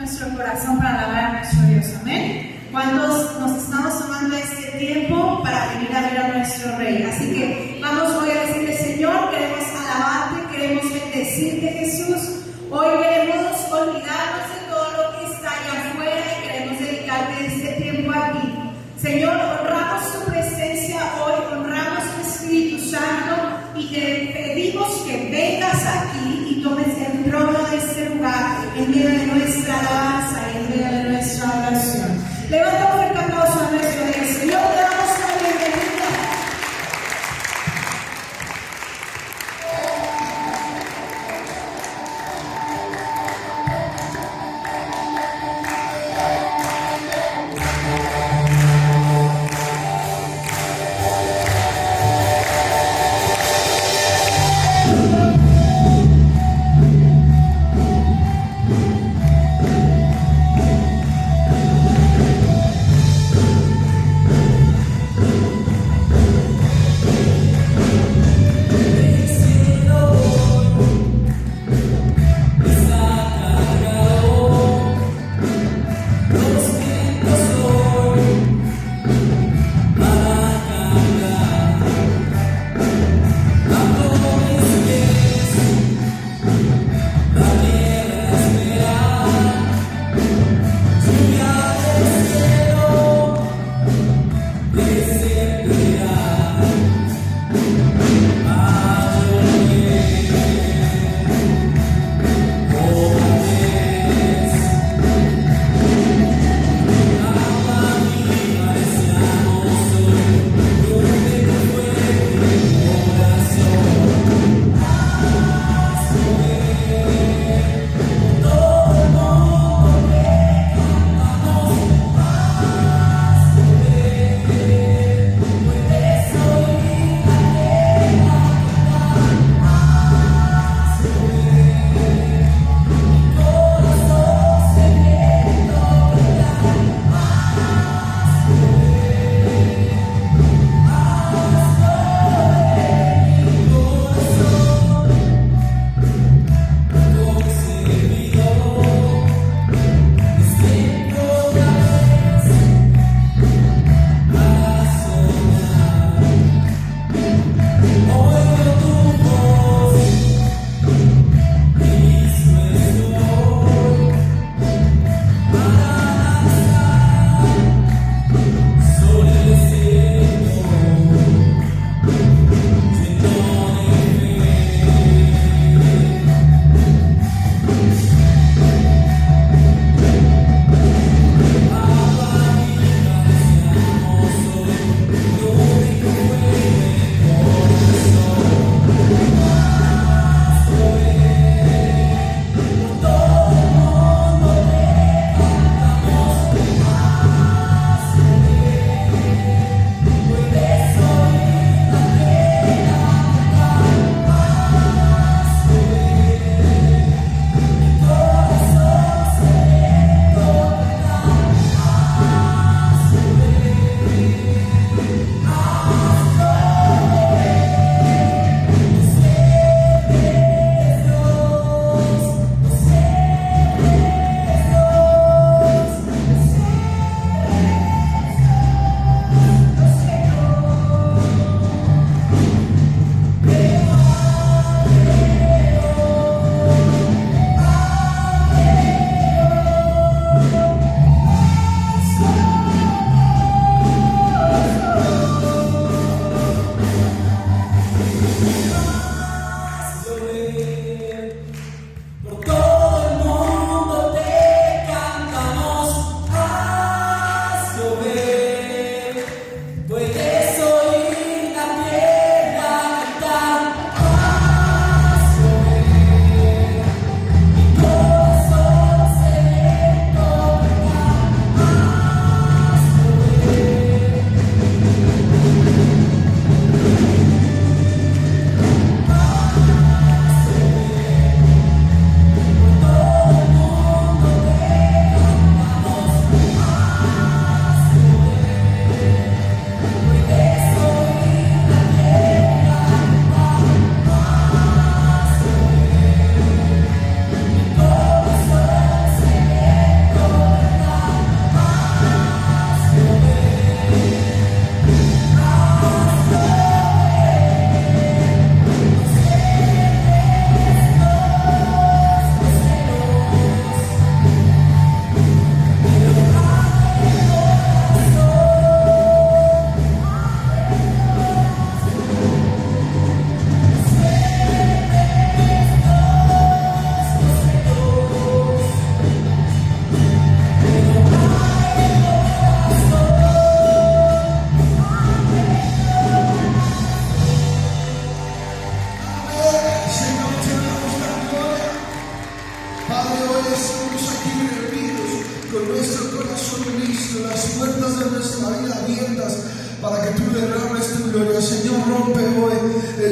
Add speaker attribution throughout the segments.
Speaker 1: nuestro corazón para alabar a nuestro Dios, amén. ¿Cuántos nos estamos tomando este tiempo para venir a ver a nuestro Rey? Así que vamos hoy a decirle: Señor, queremos alabarte, queremos bendecirte, Jesús. Hoy queremos olvidarnos de todo lo que está allá afuera y queremos dedicarte este tiempo aquí. Señor, honramos tu presencia hoy, honramos tu Espíritu Santo y te pedimos que vengas aquí y tomes el trono de este lugar en medio de nuestra alabanza y en medio de nuestra oración. Levanta un fuerte aplauso a nuestro Dios. Señor, te damos la bienvenida.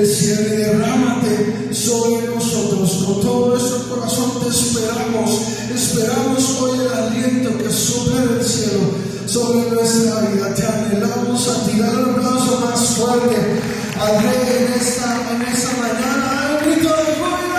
Speaker 2: del cielo y derrámate sobre nosotros. Con todo nuestro corazón te esperamos. Esperamos hoy el aliento que sopla del cielo sobre nuestra vida. Te anhelamos a ti. Dale un aplauso más fuerte al Rey en esta mañana. Un grito de júbilo.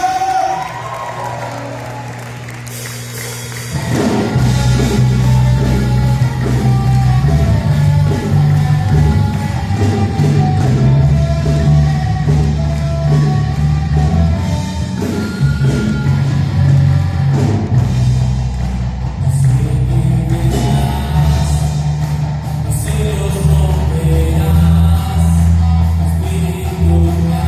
Speaker 3: Espíritu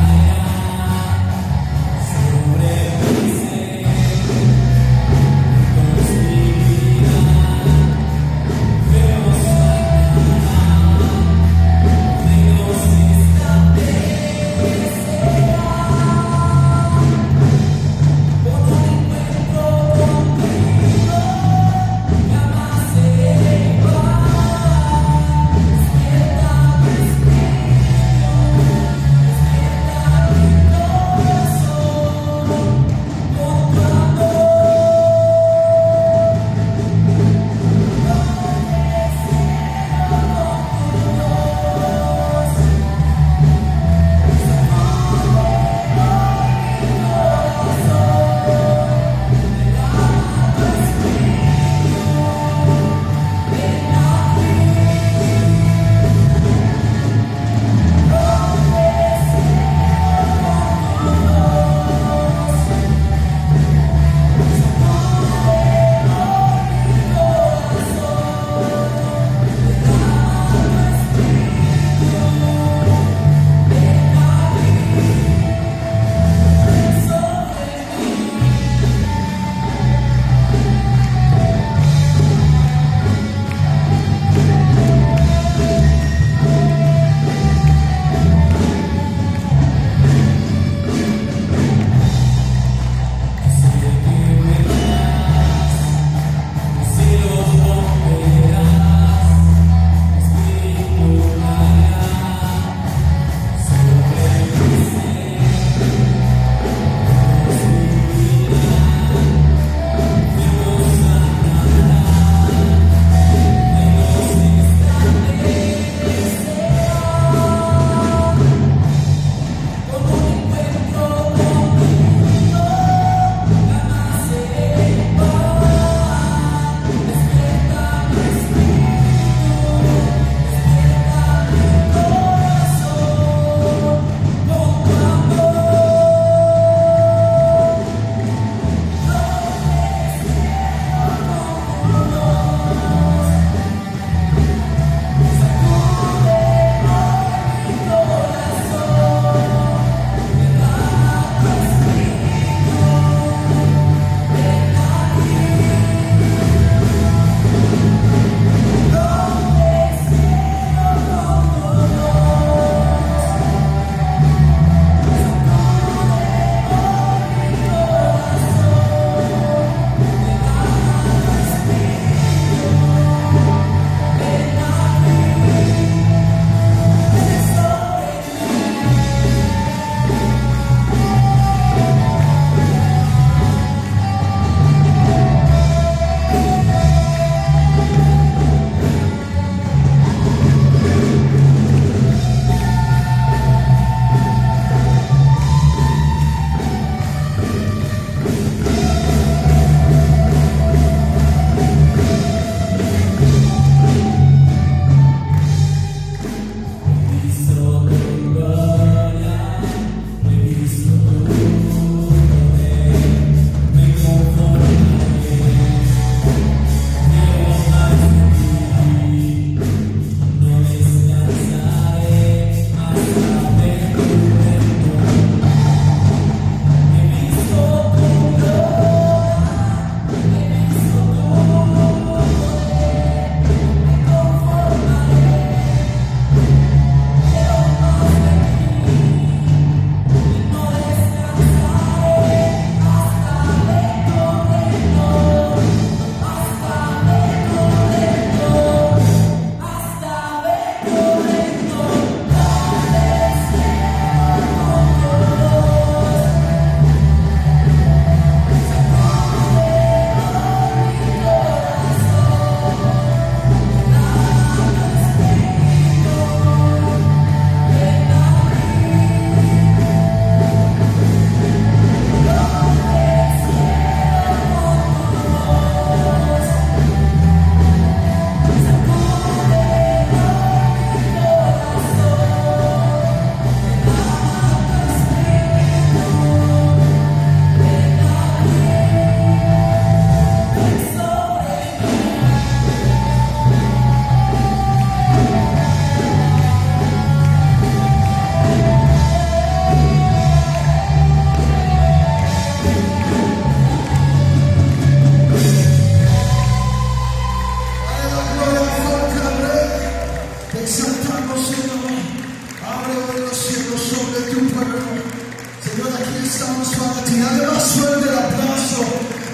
Speaker 2: estamos para ti. Dale más fuerte el aplauso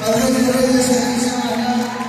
Speaker 2: al Rey de Reyes en esta mañana.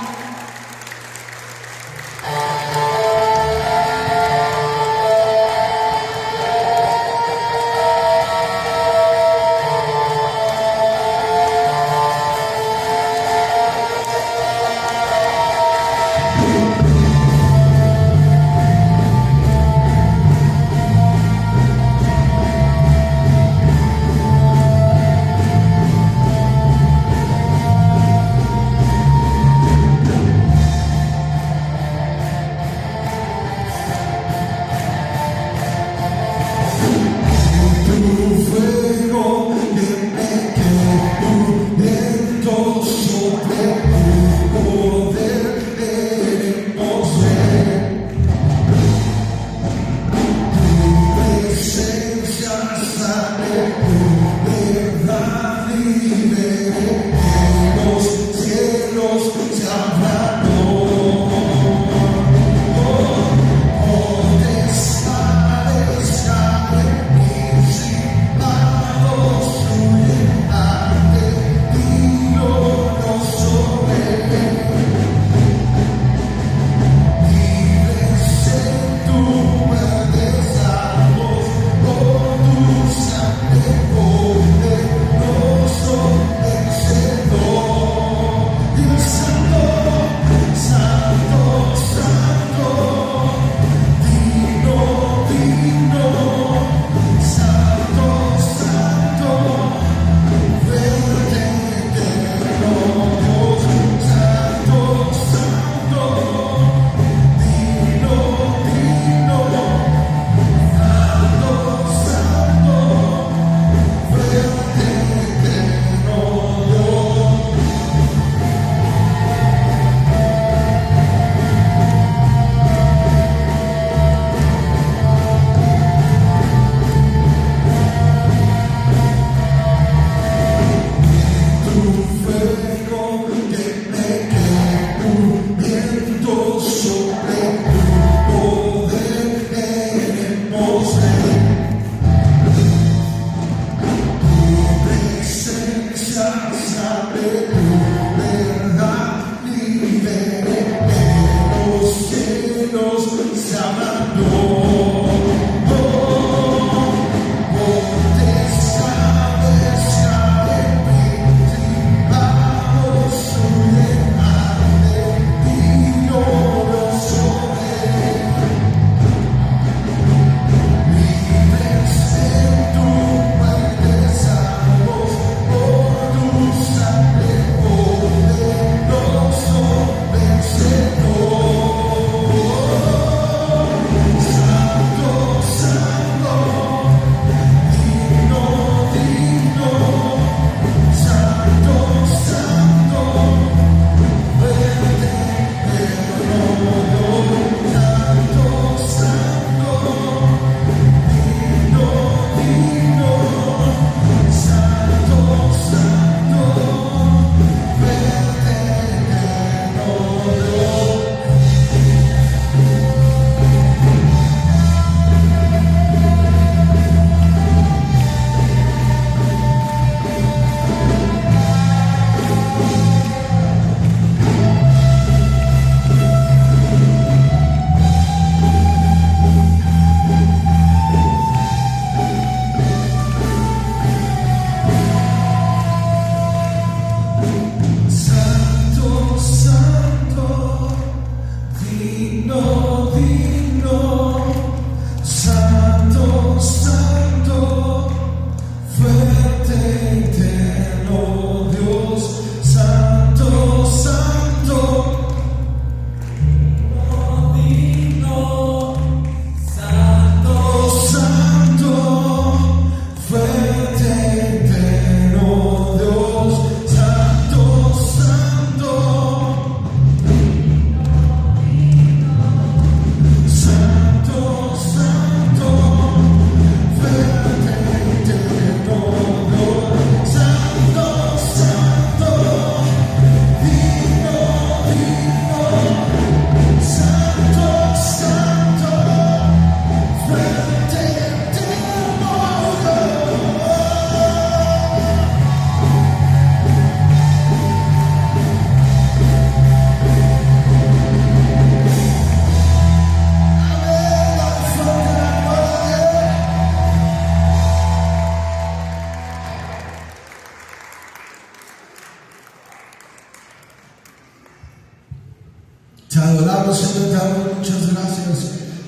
Speaker 2: Amado Señor, te damos muchas gracias,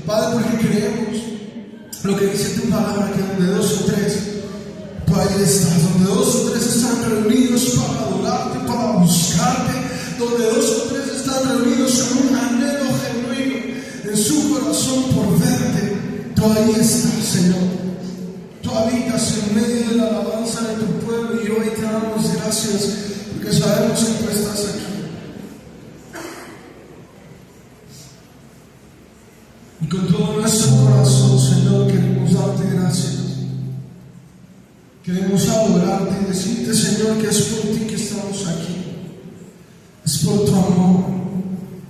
Speaker 2: Padre, porque creemos lo que dice tu palabra, que donde dos o tres, tú ahí estás, donde dos o tres están reunidos para adorarte, para buscarte, donde dos o tres están reunidos con un anhelo genuino en su corazón por verte, tú ahí estás, Señor. Tú habitas en medio de la alabanza de tu pueblo y hoy te damos gracias porque sabemos que tú estás aquí. Y con todo nuestro corazón, Señor, queremos darte gracias. Queremos adorarte y decirte, Señor, que es por ti que estamos aquí. Es por tu amor,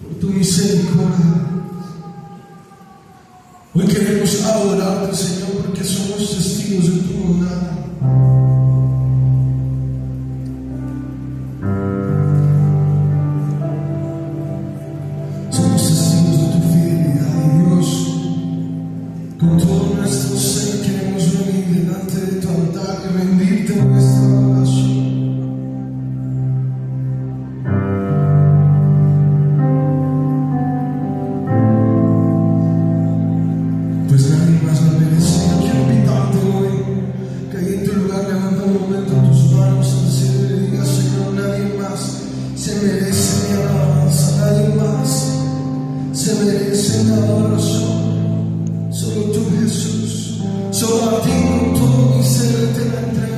Speaker 2: por tu misericordia. Hoy queremos adorarte, Señor, porque somos testigos de tu bondad. Somos testigos de tu fidelidad, Dios. Con todo nuestro ser queremos venir delante de tu altar y rendirte nuestra oración. Pues nadie más lo merece. Quiero invitarte hoy que ahí en tu lugar levanta un momento tus manos al cielo y le digas, Señor, nadie más se merece mi alabanza, nadie más se merece mi adoración. Solo tú, Jesús, solo a ti con todo mi ser te la entrego.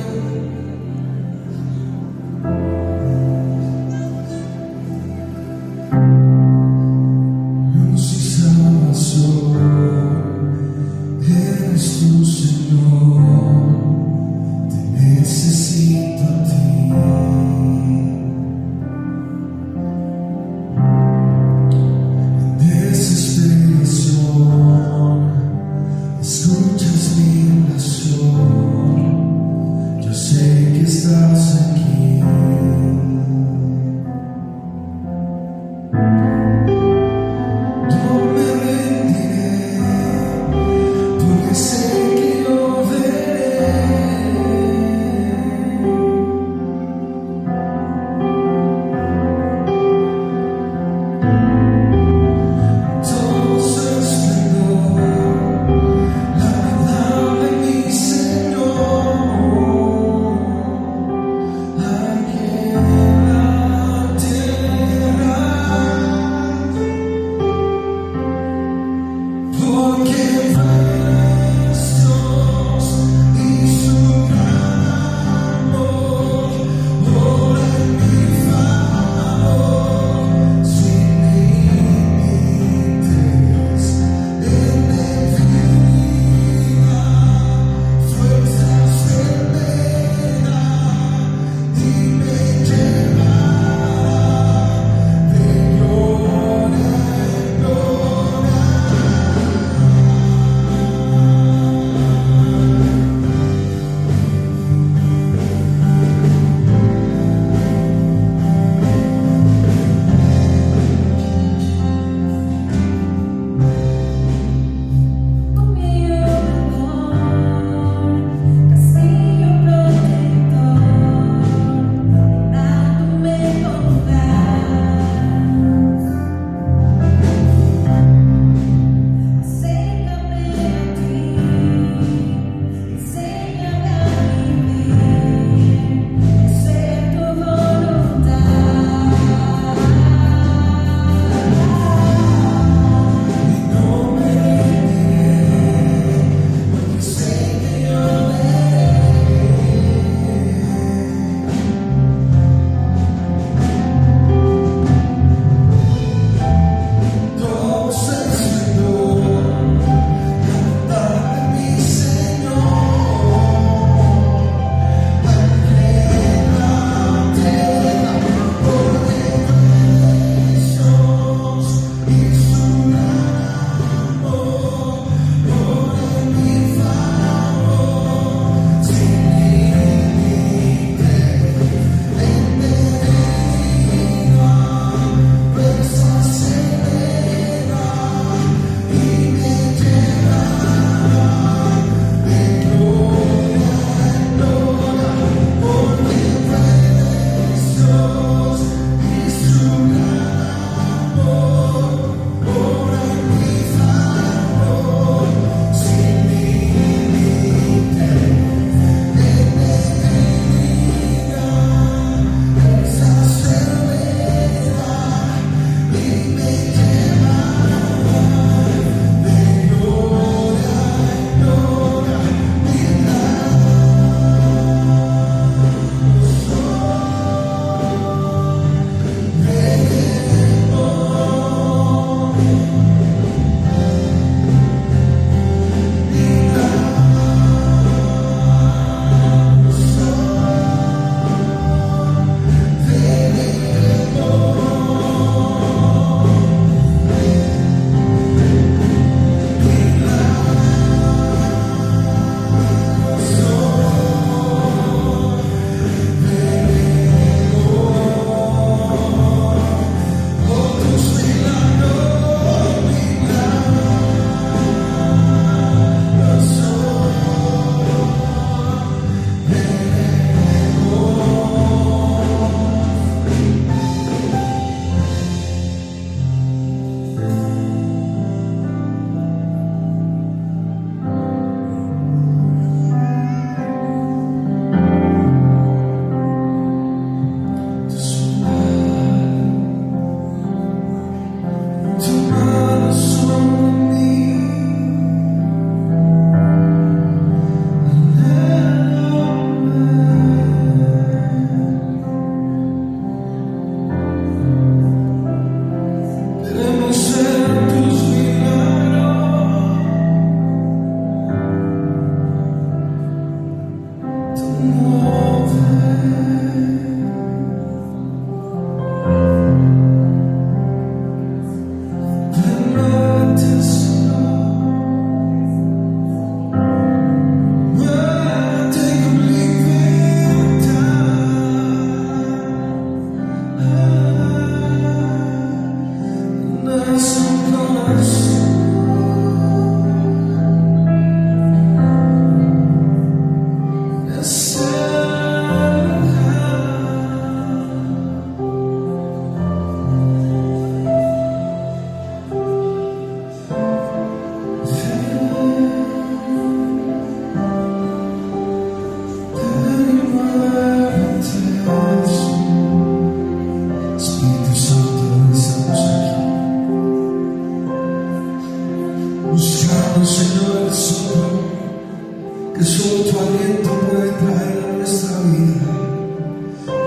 Speaker 2: que solo tu aliento puede traer a nuestra vida.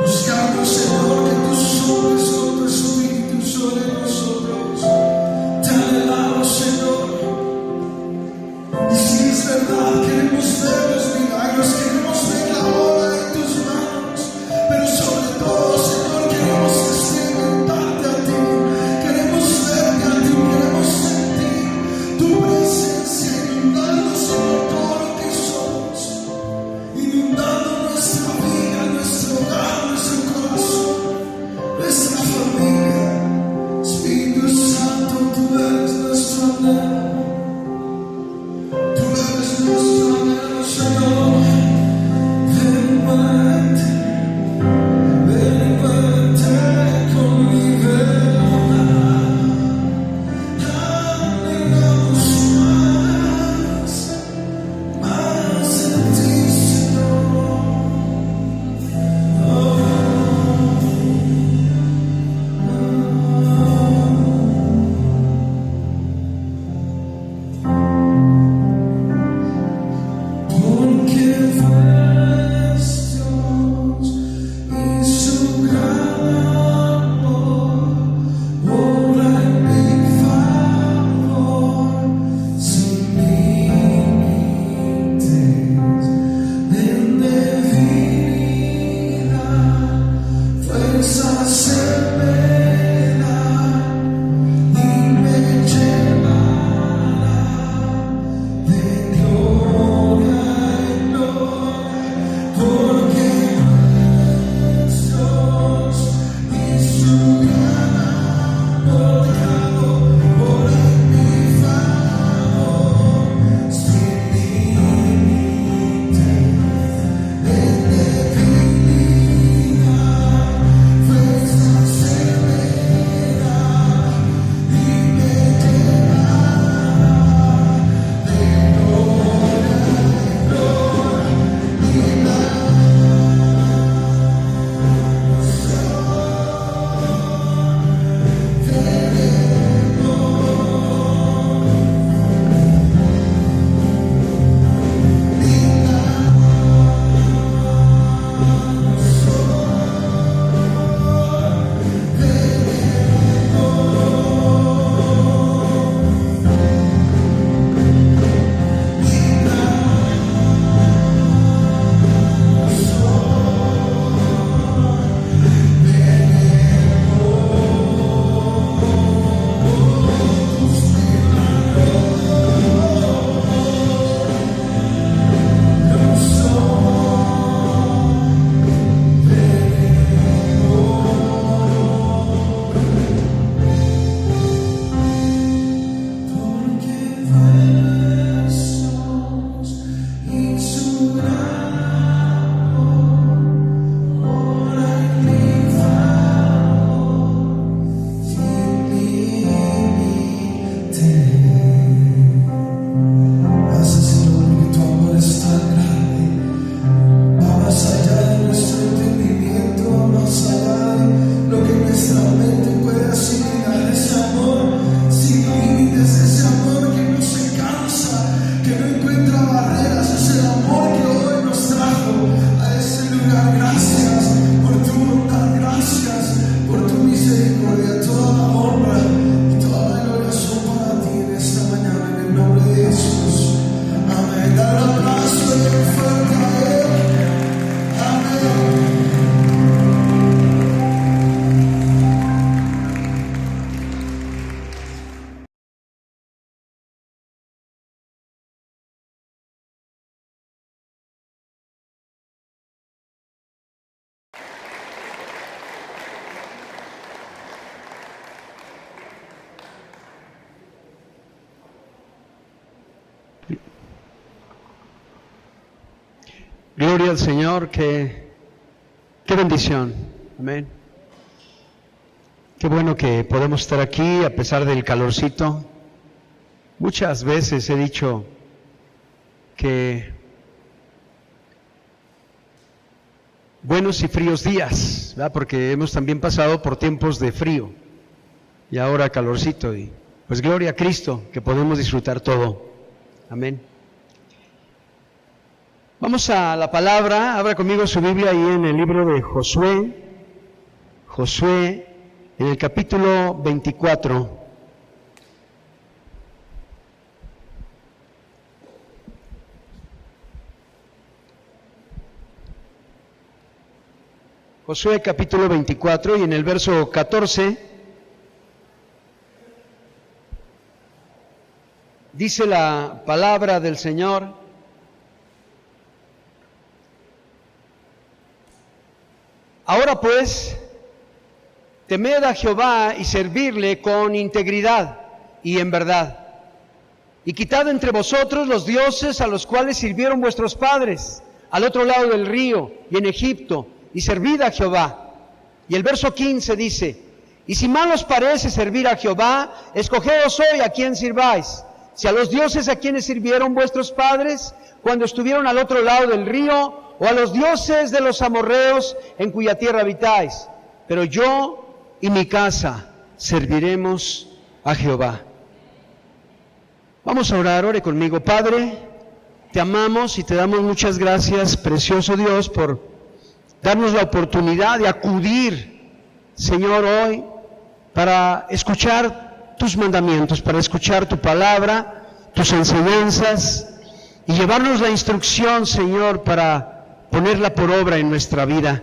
Speaker 2: Buscamos, Señor, que tú soples con tu Espíritu sobre nosotros. Te anhelamos, Señor. Y si es verdad, queremos ver los milagros, queremos ver la obra en tus manos, pero sobre todo, Señor, queremos experimentarte a ti, queremos verte a ti, queremos sentir tu presencia inundando, Señor, todo lo que somos, inundando nuestra vida, nuestro hogar, nuestro corazón, nuestra familia. Espíritu Santo, tú eres nuestro anhelo.
Speaker 3: Gloria al Señor, qué bendición, amén. Qué bueno que podemos estar aquí a pesar del calorcito. Muchas veces he dicho que buenos y fríos días, ¿verdad? Porque hemos también pasado por tiempos de frío y ahora calorcito, y pues gloria a Cristo que podemos disfrutar todo, amén. Vamos a la palabra. Abra conmigo su Biblia ahí en el libro de Josué. Josué, en el capítulo 24. Josué capítulo 24 y en el verso 14 dice la palabra del Señor: ahora pues, temed a Jehová y servirle con integridad y en verdad, y quitad entre vosotros los dioses a los cuales sirvieron vuestros padres al otro lado del río y en Egipto, y servid a Jehová. Y el verso 15 dice: y si mal os parece servir a Jehová, escogeos hoy a quién sirváis, si a los dioses a quienes sirvieron vuestros padres cuando estuvieron al otro lado del río, o a los dioses de los amorreos en cuya tierra habitáis. Pero yo y mi casa serviremos a Jehová. Vamos a orar. Ore conmigo. Padre, te amamos y te damos muchas gracias, precioso Dios, por darnos la oportunidad de acudir, Señor, hoy para escuchar tus mandamientos, para escuchar tu palabra, tus enseñanzas y llevarnos la instrucción, Señor, para ponerla por obra en nuestra vida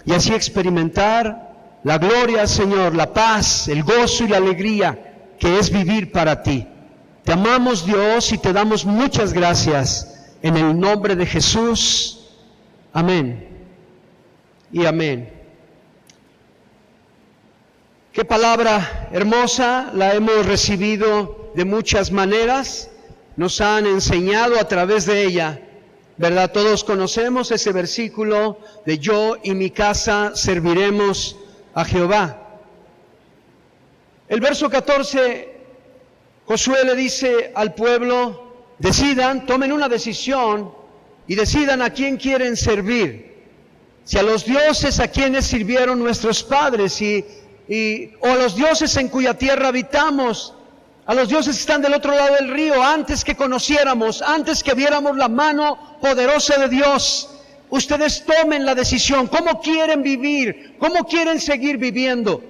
Speaker 3: y así experimentar la gloria, Señor, la paz, el gozo y la alegría que es vivir para ti. Te amamos, Dios, y te damos muchas gracias en el nombre de Jesús. Amén y amén. Qué palabra hermosa, la hemos recibido de muchas maneras, nos han enseñado a través de ella, ¿verdad? Todos conocemos ese versículo de yo y mi casa serviremos a Jehová. El verso 14, Josué le dice al pueblo: decidan, tomen una decisión y decidan a quién quieren servir. Si a los dioses a quienes sirvieron nuestros padres o a los dioses en cuya tierra habitamos, a los dioses que están del otro lado del río, antes que conociéramos, antes que viéramos la mano poderosa de Dios. Ustedes tomen la decisión, ¿cómo quieren vivir? ¿Cómo quieren seguir viviendo?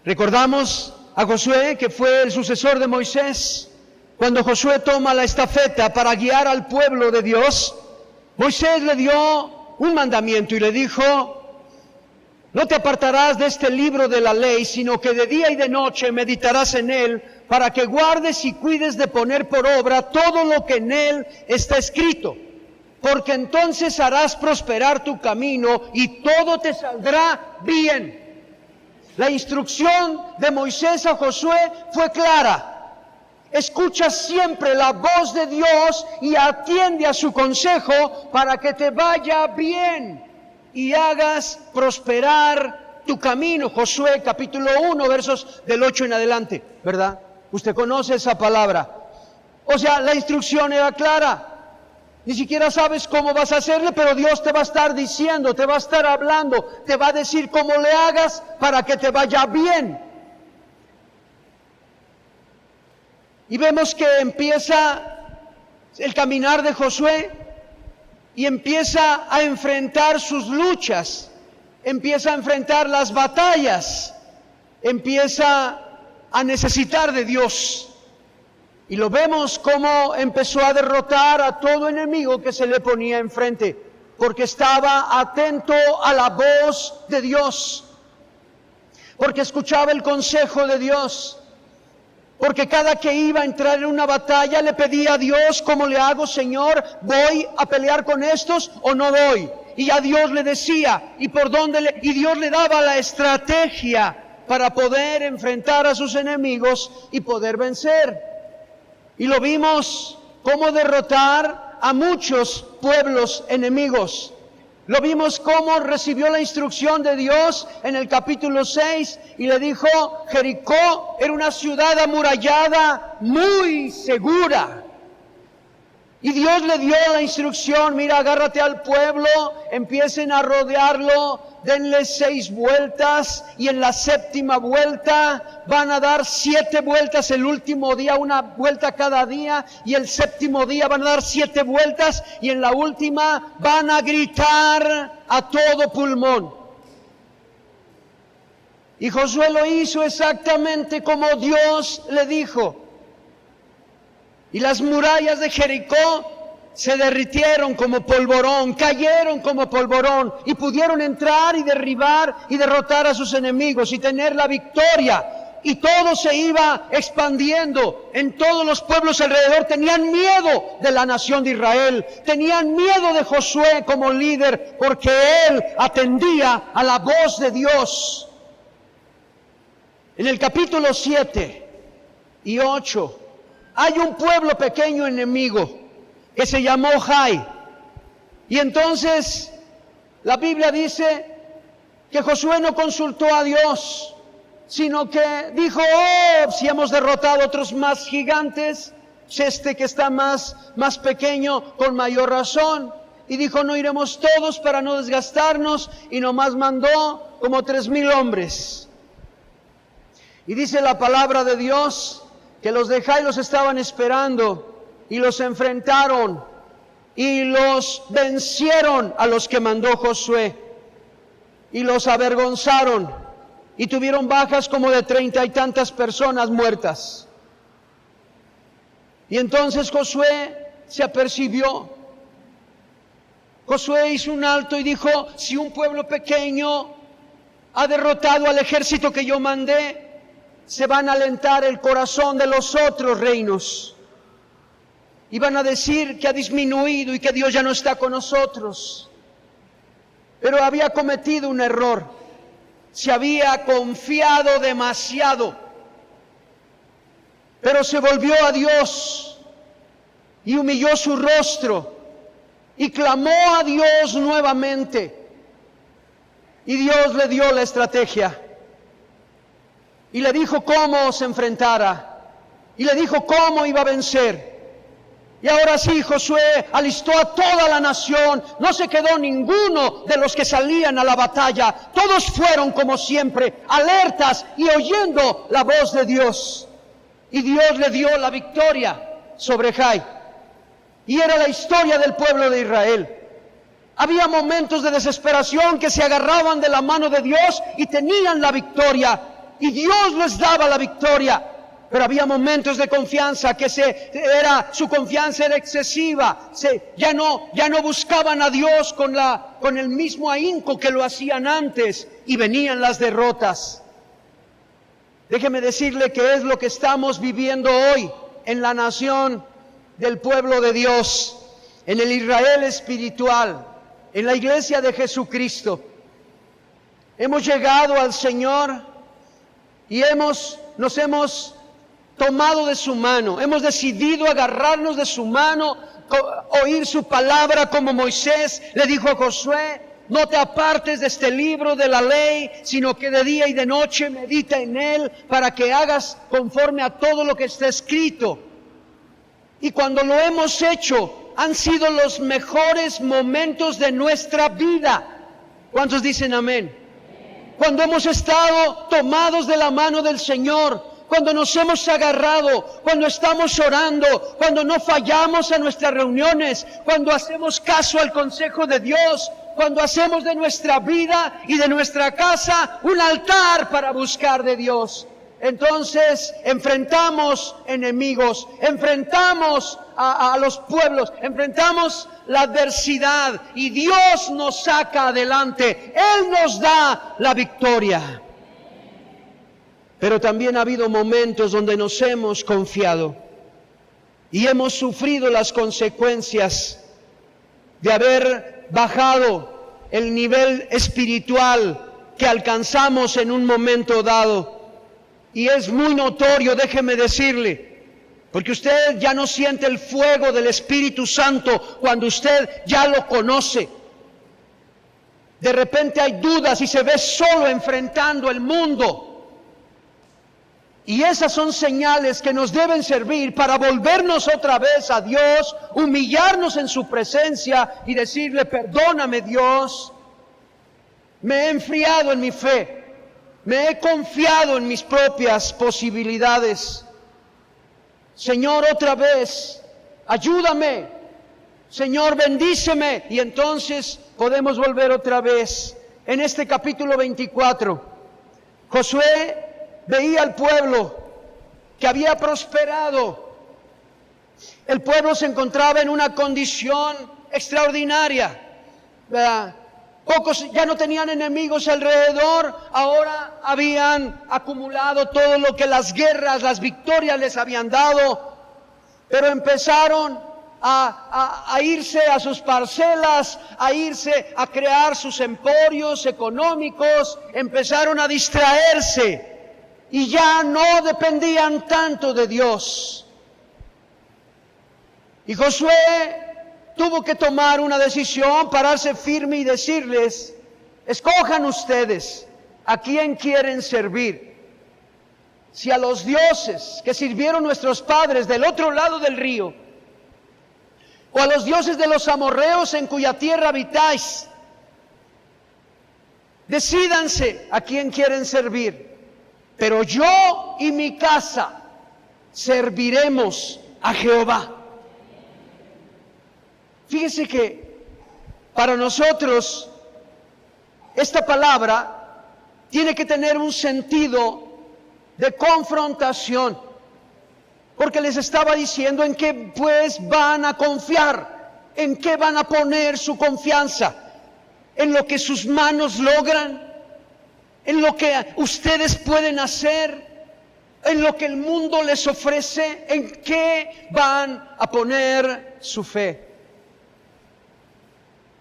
Speaker 3: Recordamos a Josué, que fue el sucesor de Moisés. Cuando Josué toma la estafeta para guiar al pueblo de Dios, Moisés le dio un mandamiento y le dijo: no te apartarás de este libro de la ley, sino que de día y de noche meditarás en él, para que guardes y cuides de poner por obra todo lo que en él está escrito, porque entonces harás prosperar tu camino y todo te saldrá bien. La instrucción de Moisés a Josué fue clara: escucha siempre la voz de Dios y atiende a su consejo para que te vaya bien y hagas prosperar tu camino. Josué capítulo 1, versos del 8 en adelante, ¿verdad? Usted conoce esa palabra. O sea, la instrucción era clara. Ni siquiera sabes cómo vas a hacerle, pero Dios te va a estar diciendo, te va a estar hablando, te va a decir cómo le hagas para que te vaya bien. Y vemos que empieza el caminar de Josué y empieza a enfrentar sus luchas, empieza a enfrentar las batallas, empieza a necesitar de Dios. Y lo vemos cómo empezó a derrotar a todo enemigo que se le ponía enfrente, porque estaba atento a la voz de Dios, porque escuchaba el consejo de Dios. Porque cada que iba a entrar en una batalla le pedía a Dios: ¿cómo le hago, Señor? ¿Voy a pelear con estos o no voy? Y a Dios le decía, y Dios le daba la estrategia para poder enfrentar a sus enemigos y poder vencer. Y lo vimos cómo derrotar a muchos pueblos enemigos. Lo vimos cómo recibió la instrucción de Dios en el capítulo 6 y le dijo: Jericó era una ciudad amurallada muy segura. Y Dios le dio la instrucción, mira, agárrate al pueblo, empiecen a rodearlo, denle 6 vueltas y en la 7ª vuelta van a dar 7 vueltas el último día, 1 vuelta cada día, y el 7º día van a dar 7 vueltas y en la última van a gritar a todo pulmón. Y Josué lo hizo exactamente como Dios le dijo. Y las murallas de Jericó se derritieron como polvorón, cayeron como polvorón y pudieron entrar y derribar y derrotar a sus enemigos y tener la victoria. Y todo se iba expandiendo. En todos los pueblos alrededor tenían miedo de la nación de Israel, tenían miedo de Josué como líder, porque él atendía a la voz de Dios. En el capítulo 7 y 8 hay un pueblo pequeño enemigo que se llamó Jai. Y entonces la Biblia dice que Josué no consultó a Dios, sino que dijo, oh, si hemos derrotado a otros más gigantes, este que está más pequeño, con mayor razón. Y dijo, no iremos todos para no desgastarnos, y nomás mandó como 3,000 hombres. Y dice la palabra de Dios que los de Jai los estaban esperando y los enfrentaron y los vencieron a los que mandó Josué y los avergonzaron y tuvieron bajas como de 30 y tantas personas muertas. Y entonces Josué se apercibió. Josué hizo un alto y dijo, si un pueblo pequeño ha derrotado al ejército que yo mandé, se van a alentar el corazón de los otros reinos y van a decir que ha disminuido y que Dios ya no está con nosotros. Pero había cometido un error, se había confiado demasiado, pero se volvió a Dios y humilló su rostro y clamó a Dios nuevamente, y Dios le dio la estrategia. Y le dijo cómo se enfrentara. Y le dijo cómo iba a vencer. Y ahora sí, Josué alistó a toda la nación. No se quedó ninguno de los que salían a la batalla. Todos fueron, como siempre, alertas y oyendo la voz de Dios. Y Dios le dio la victoria sobre Jai. Y era la historia del pueblo de Israel. Había momentos de desesperación que se agarraban de la mano de Dios y tenían la victoria. Y Dios les daba la victoria, pero había momentos de confianza que su confianza era excesiva. Ya no buscaban a Dios con el mismo ahínco que lo hacían antes, y venían las derrotas. Déjeme decirle que es lo que estamos viviendo hoy en la nación del pueblo de Dios, en el Israel espiritual, en la iglesia de Jesucristo. Hemos llegado al Señor y nos hemos tomado de su mano, hemos decidido agarrarnos de su mano, oír su palabra como Moisés le dijo a Josué, no te apartes de este libro de la ley, sino que de día y de noche medita en él para que hagas conforme a todo lo que está escrito. Y cuando lo hemos hecho, han sido los mejores momentos de nuestra vida. ¿Cuántos dicen amén? Cuando hemos estado tomados de la mano del Señor, cuando nos hemos agarrado, cuando estamos orando, cuando no fallamos a nuestras reuniones, cuando hacemos caso al consejo de Dios, cuando hacemos de nuestra vida y de nuestra casa un altar para buscar de Dios. Entonces enfrentamos enemigos, enfrentamos a los pueblos, enfrentamos la adversidad y Dios nos saca adelante. Él nos da la victoria. Pero también ha habido momentos donde nos hemos confiado y hemos sufrido las consecuencias de haber bajado el nivel espiritual que alcanzamos en un momento dado. Y es muy notorio, déjeme decirle, porque usted ya no siente el fuego del Espíritu Santo cuando usted ya lo conoce. De repente hay dudas y se ve solo enfrentando el mundo. Y esas son señales que nos deben servir para volvernos otra vez a Dios, humillarnos en su presencia y decirle: perdóname, Dios, me he enfriado en mi fe, me he confiado en mis propias posibilidades. Señor, otra vez, ayúdame. Señor, bendíceme. Y entonces podemos volver otra vez. En este capítulo 24, Josué veía al pueblo que había prosperado. El pueblo se encontraba en una condición extraordinaria. Pocos ya no tenían enemigos alrededor, ahora habían acumulado todo lo que las guerras, las victorias les habían dado, pero empezaron a irse a sus parcelas, a irse a crear sus emporios económicos, empezaron a distraerse y ya no dependían tanto de Dios. Y Josué tuvo que tomar una decisión, pararse firme y decirles: escojan ustedes a quién quieren servir. Si a los dioses que sirvieron nuestros padres del otro lado del río, o a los dioses de los amorreos en cuya tierra habitáis, decídanse a quién quieren servir. Pero yo y mi casa serviremos a Jehová. Fíjese que para nosotros esta palabra tiene que tener un sentido de confrontación, porque les estaba diciendo en qué pues van a confiar, en qué van a poner su confianza, en lo que sus manos logran, en lo que ustedes pueden hacer, en lo que el mundo les ofrece, en qué van a poner su fe.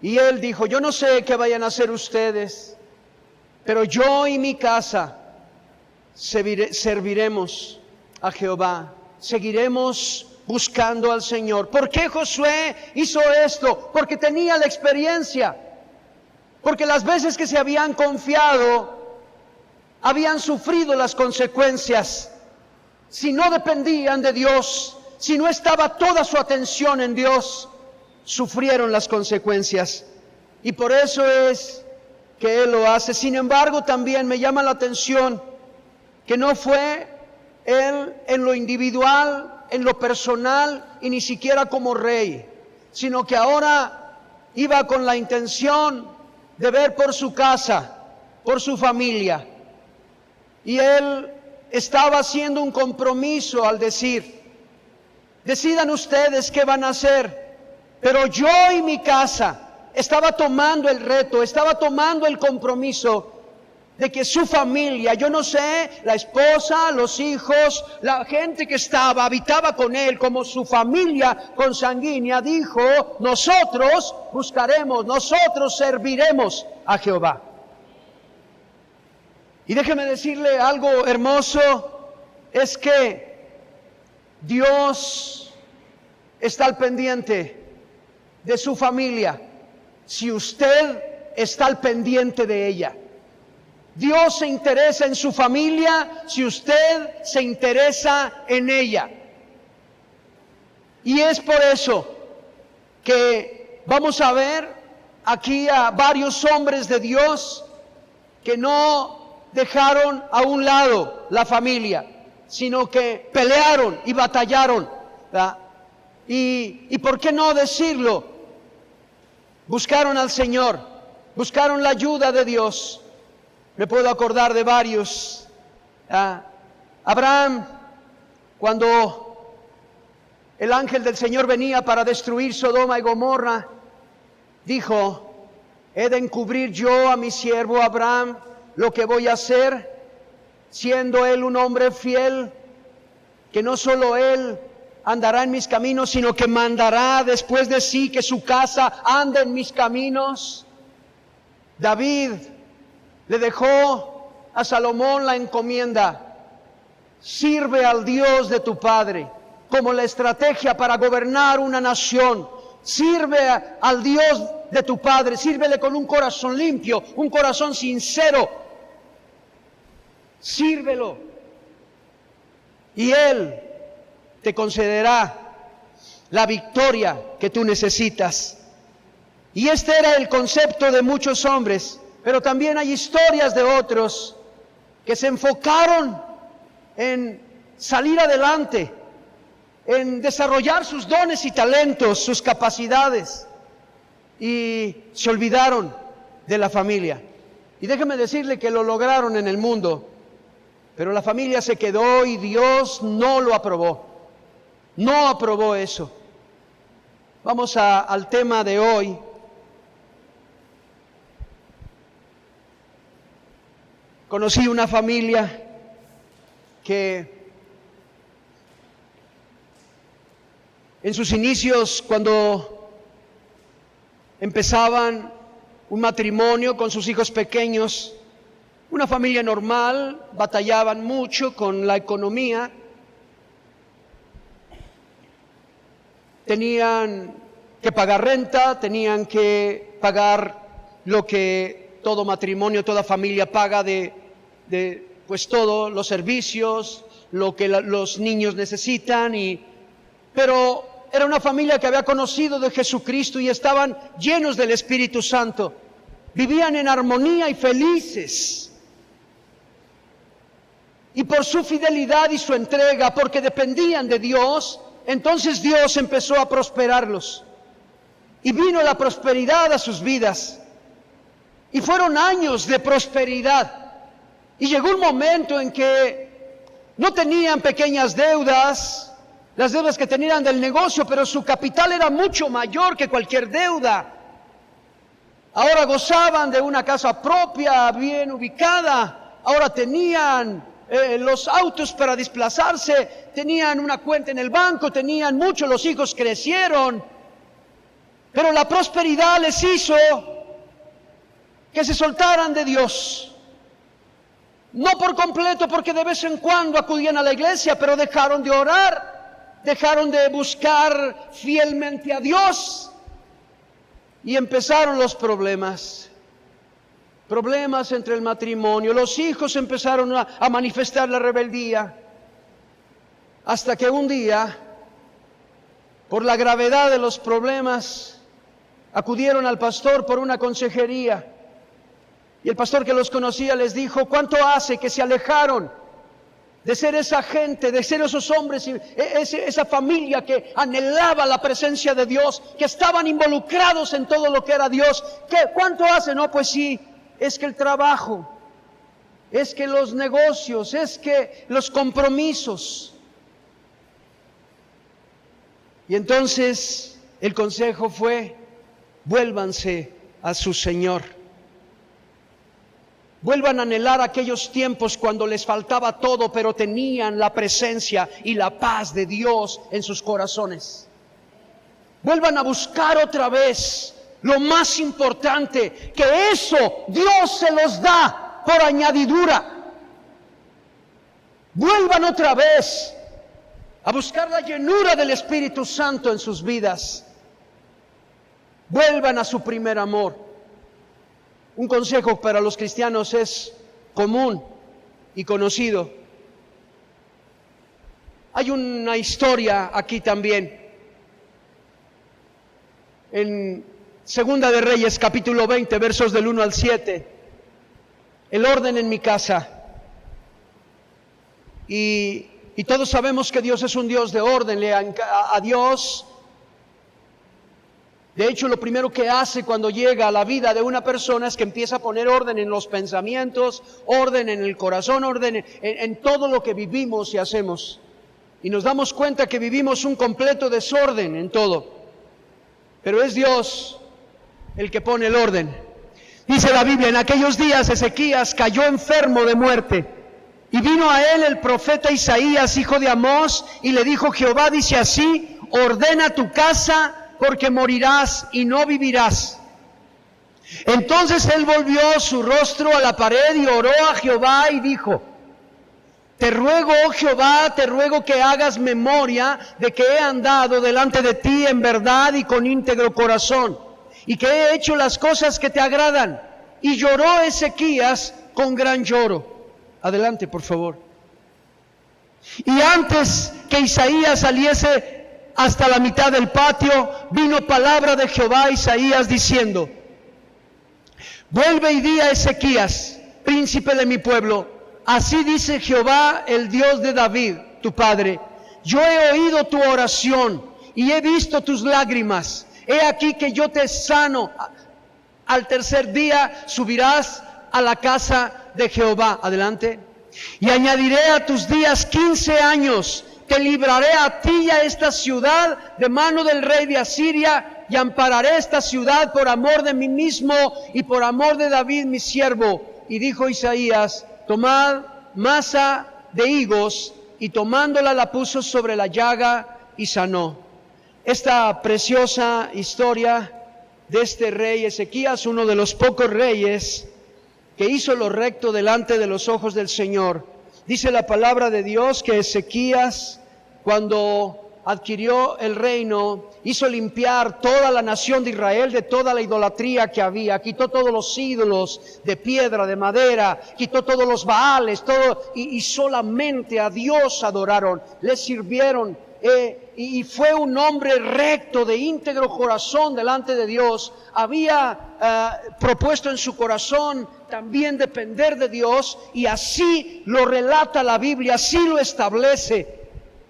Speaker 3: Y él dijo: yo no sé qué vayan a hacer ustedes, pero yo y mi casa serviremos a Jehová, seguiremos buscando al Señor. ¿Por qué Josué hizo esto? Porque tenía la experiencia, porque las veces que se habían confiado, habían sufrido las consecuencias. Si no dependían de Dios, si no estaba toda su atención en Dios, sufrieron las consecuencias. Y por eso es que Él lo hace. Sin embargo, también me llama la atención que no fue Él en lo individual, en lo personal y ni siquiera como rey, sino que ahora iba con la intención de ver por su casa, por su familia. Y Él estaba haciendo un compromiso al decir: decidan ustedes qué van a hacer, pero yo y mi casa. Estaba tomando el reto, estaba tomando el compromiso de que su familia, yo no sé, la esposa, los hijos, la gente que habitaba con él, como su familia consanguínea, dijo: nosotros buscaremos, nosotros serviremos a Jehová. Y déjeme decirle algo hermoso, es que Dios está al pendiente de su familia, si usted está al pendiente de ella. Dios se interesa en su familia si usted se interesa en ella. Y es por eso que vamos a ver aquí a varios hombres de Dios que no dejaron a un lado la familia, sino que pelearon y batallaron, ¿verdad? Y por qué no decirlo, buscaron al Señor, buscaron la ayuda de Dios. Me puedo acordar de varios. Abraham, cuando el ángel del Señor venía para destruir Sodoma y Gomorra, dijo: he de encubrir yo a mi siervo Abraham lo que voy a hacer, siendo él un hombre fiel, que no solo él andará en mis caminos, sino que mandará después de sí que su casa ande en mis caminos. David le dejó a Salomón la encomienda: sirve al Dios de tu padre, como la estrategia para gobernar una nación. Sirve al Dios de tu padre, sírvele con un corazón limpio, un corazón sincero. Sírvelo. y Él te concederá la victoria que tú necesitas. Y este era el concepto de muchos hombres, pero también hay historias de otros que se enfocaron en salir adelante, en desarrollar sus dones y talentos, sus capacidades, y se olvidaron de la familia. Y déjeme decirle que lo lograron en el mundo, pero la familia se quedó y Dios no lo aprobó. No aprobó eso. Vamos al tema de hoy. Conocí una familia que en sus inicios, cuando empezaban un matrimonio con sus hijos pequeños, una familia normal, batallaban mucho con la economía, tenían que pagar renta, tenían que pagar lo que todo matrimonio, toda familia paga de pues todos los servicios, lo que los niños necesitan, pero era una familia que había conocido de Jesucristo y estaban llenos del Espíritu Santo. Vivían en armonía y felices. Y por su fidelidad y su entrega, porque dependían de Dios, entonces Dios empezó a prosperarlos. Y vino la prosperidad a sus vidas. Y fueron años de prosperidad. Y llegó un momento en que no tenían pequeñas deudas, las deudas que tenían del negocio, pero su capital era mucho mayor que cualquier deuda. Ahora gozaban de una casa propia, bien ubicada. Ahora tenían los autos para desplazarse, tenían una cuenta en el banco, tenían mucho, los hijos crecieron. Pero la prosperidad les hizo que se soltaran de Dios. No por completo, porque de vez en cuando acudían a la iglesia, pero dejaron de orar, dejaron de buscar fielmente a Dios y empezaron los problemas. Problemas entre el matrimonio, los hijos empezaron a manifestar la rebeldía, hasta que un día, por la gravedad de los problemas, acudieron al pastor por una consejería. Y el pastor que los conocía les dijo: ¿cuánto hace que se alejaron de ser esa gente, de ser esos hombres, esa familia que anhelaba la presencia de Dios, que estaban involucrados en todo lo que era Dios? ¿Cuánto hace? No, pues sí, es que el trabajo, es que los negocios, es que los compromisos. Y entonces el consejo fue: vuélvanse a su Señor. Vuelvan a anhelar aquellos tiempos cuando les faltaba todo, pero tenían la presencia y la paz de Dios en sus corazones. Vuelvan a buscar otra vez lo más importante, que eso Dios se los da por añadidura. Vuelvan otra vez a buscar la llenura del Espíritu Santo en sus vidas. Vuelvan a su primer amor. Un consejo para los cristianos es común y conocido. Hay una historia aquí también. En Segunda de Reyes, capítulo 20, versos del 1 al 7. El orden en mi casa. Y todos sabemos que Dios es un Dios de orden. A Dios, de hecho, lo primero que hace cuando llega a la vida de una persona es que empieza a poner orden en los pensamientos, orden en el corazón, orden en todo lo que vivimos y hacemos. Y nos damos cuenta que vivimos un completo desorden en todo. Pero es Dios el que pone el orden. Dice la Biblia: en aquellos días Ezequías cayó enfermo de muerte. Y vino a él el profeta Isaías, hijo de Amós, y le dijo: Jehová dice así: ordena tu casa, porque morirás y no vivirás. Entonces él volvió su rostro a la pared y oró a Jehová y dijo: te ruego, oh Jehová, te ruego que hagas memoria de que he andado delante de ti en verdad y con íntegro corazón, y que he hecho las cosas que te agradan. Y lloró Ezequías con gran lloro. Adelante, por favor. Y antes que Isaías saliese hasta la mitad del patio, vino palabra de Jehová a Isaías diciendo: vuelve y di a Ezequías, príncipe de mi pueblo, así dice Jehová, el Dios de David, tu padre: yo he oído tu oración y he visto tus lágrimas. He aquí que yo te sano. Al tercer día subirás a la casa de Jehová. Adelante. Y añadiré a tus días 15 años. Te libraré a ti y a esta ciudad de mano del rey de Asiria, y ampararé esta ciudad por amor de mí mismo y por amor de David mi siervo. Y dijo Isaías: tomad masa de higos, y tomándola la puso sobre la llaga y sanó. Esta preciosa historia de este rey Ezequías, uno de los pocos reyes que hizo lo recto delante de los ojos del Señor. Dice la palabra de Dios que Ezequías, cuando adquirió el reino, hizo limpiar toda la nación de Israel de toda la idolatría que había. Quitó todos los ídolos de piedra, de madera, quitó todos los baales, todo, y solamente a Dios adoraron, le sirvieron. Y fue un hombre recto, de íntegro corazón delante de Dios. Había propuesto en su corazón también depender de Dios, y así lo relata la Biblia, así lo establece.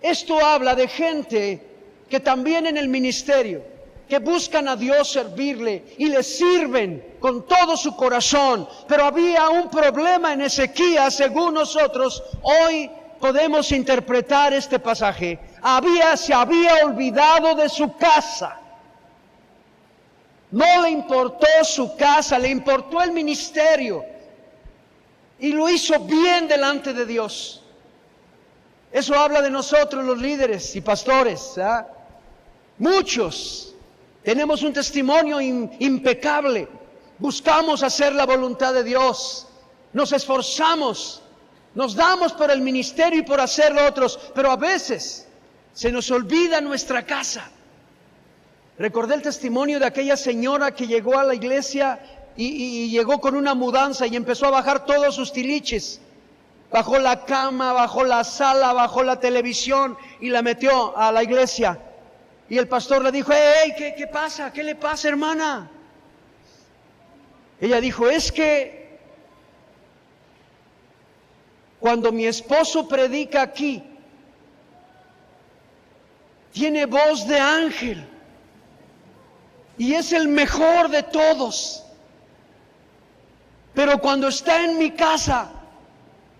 Speaker 3: Esto habla de gente que también en el ministerio, que buscan a Dios servirle y le sirven con todo su corazón. Pero había un problema en Ezequías, según nosotros hoy podemos interpretar este pasaje. Se había olvidado de su casa. No le importó su casa, le importó el ministerio, y lo hizo bien delante de Dios. Eso habla de nosotros los líderes y pastores, ¿eh? Muchos tenemos un testimonio impecable. Buscamos hacer la voluntad de Dios, nos esforzamos, nos damos por el ministerio y por hacerlo otros, pero a veces se nos olvida nuestra casa. Recordé el testimonio de aquella señora que llegó a la iglesia y llegó con una mudanza y empezó a bajar todos sus tiliches. Bajó la cama, bajó la sala, bajó la televisión y la metió a la iglesia. Y el pastor le dijo: hey, ¿qué pasa? ¿Qué le pasa, hermana? Ella dijo: es que cuando mi esposo predica aquí, tiene voz de ángel y es el mejor de todos. Pero cuando está en mi casa,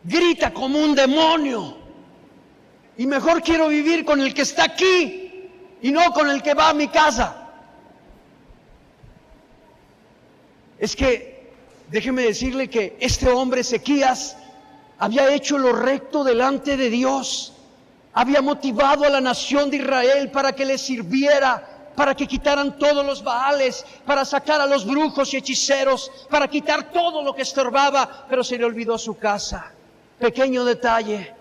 Speaker 3: grita como un demonio. Y mejor quiero vivir con el que está aquí y no con el que va a mi casa. Es que, déjeme decirle que este hombre Ezequías había hecho lo recto delante de Dios. Había motivado a la nación de Israel para que le sirviera, para que quitaran todos los baales, para sacar a los brujos y hechiceros, para quitar todo lo que estorbaba, pero se le olvidó su casa. Pequeño detalle,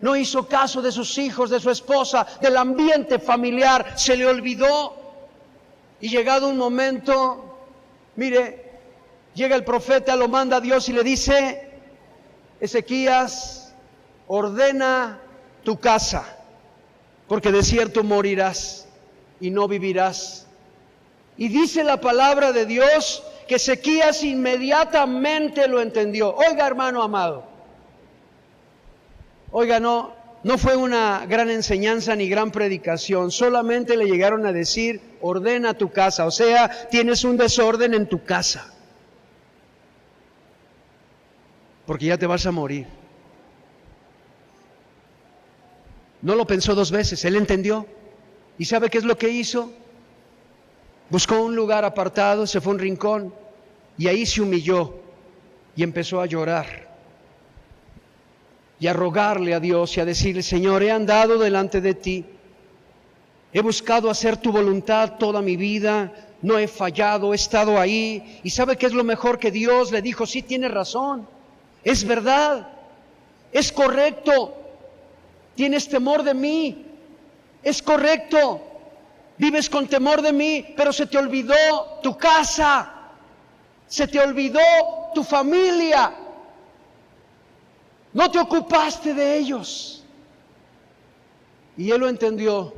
Speaker 3: no hizo caso de sus hijos, de su esposa, del ambiente familiar, se le olvidó. Y llegado un momento, mire, llega el profeta, lo manda a Dios y le dice: Ezequías, ordena tu casa, porque de cierto morirás y no vivirás. Y dice la palabra de Dios que Ezequías inmediatamente lo entendió. Oiga, hermano amado, oiga, no fue una gran enseñanza ni gran predicación, solamente le llegaron a decir: ordena tu casa, o sea, tienes un desorden en tu casa, porque ya te vas a morir. No lo pensó dos veces, él entendió. ¿Y sabe qué es lo que hizo? Buscó un lugar apartado, se fue a un rincón y ahí se humilló y empezó a llorar y a rogarle a Dios y a decirle: Señor, he andado delante de ti, he buscado hacer tu voluntad toda mi vida, no he fallado, he estado ahí. ¿Y sabe qué es lo mejor? Que Dios le dijo: sí, tienes razón, es verdad, es correcto, tienes temor de mí, es correcto, vives con temor de mí, pero se te olvidó tu casa, se te olvidó tu familia, no te ocupaste de ellos. Y él lo entendió,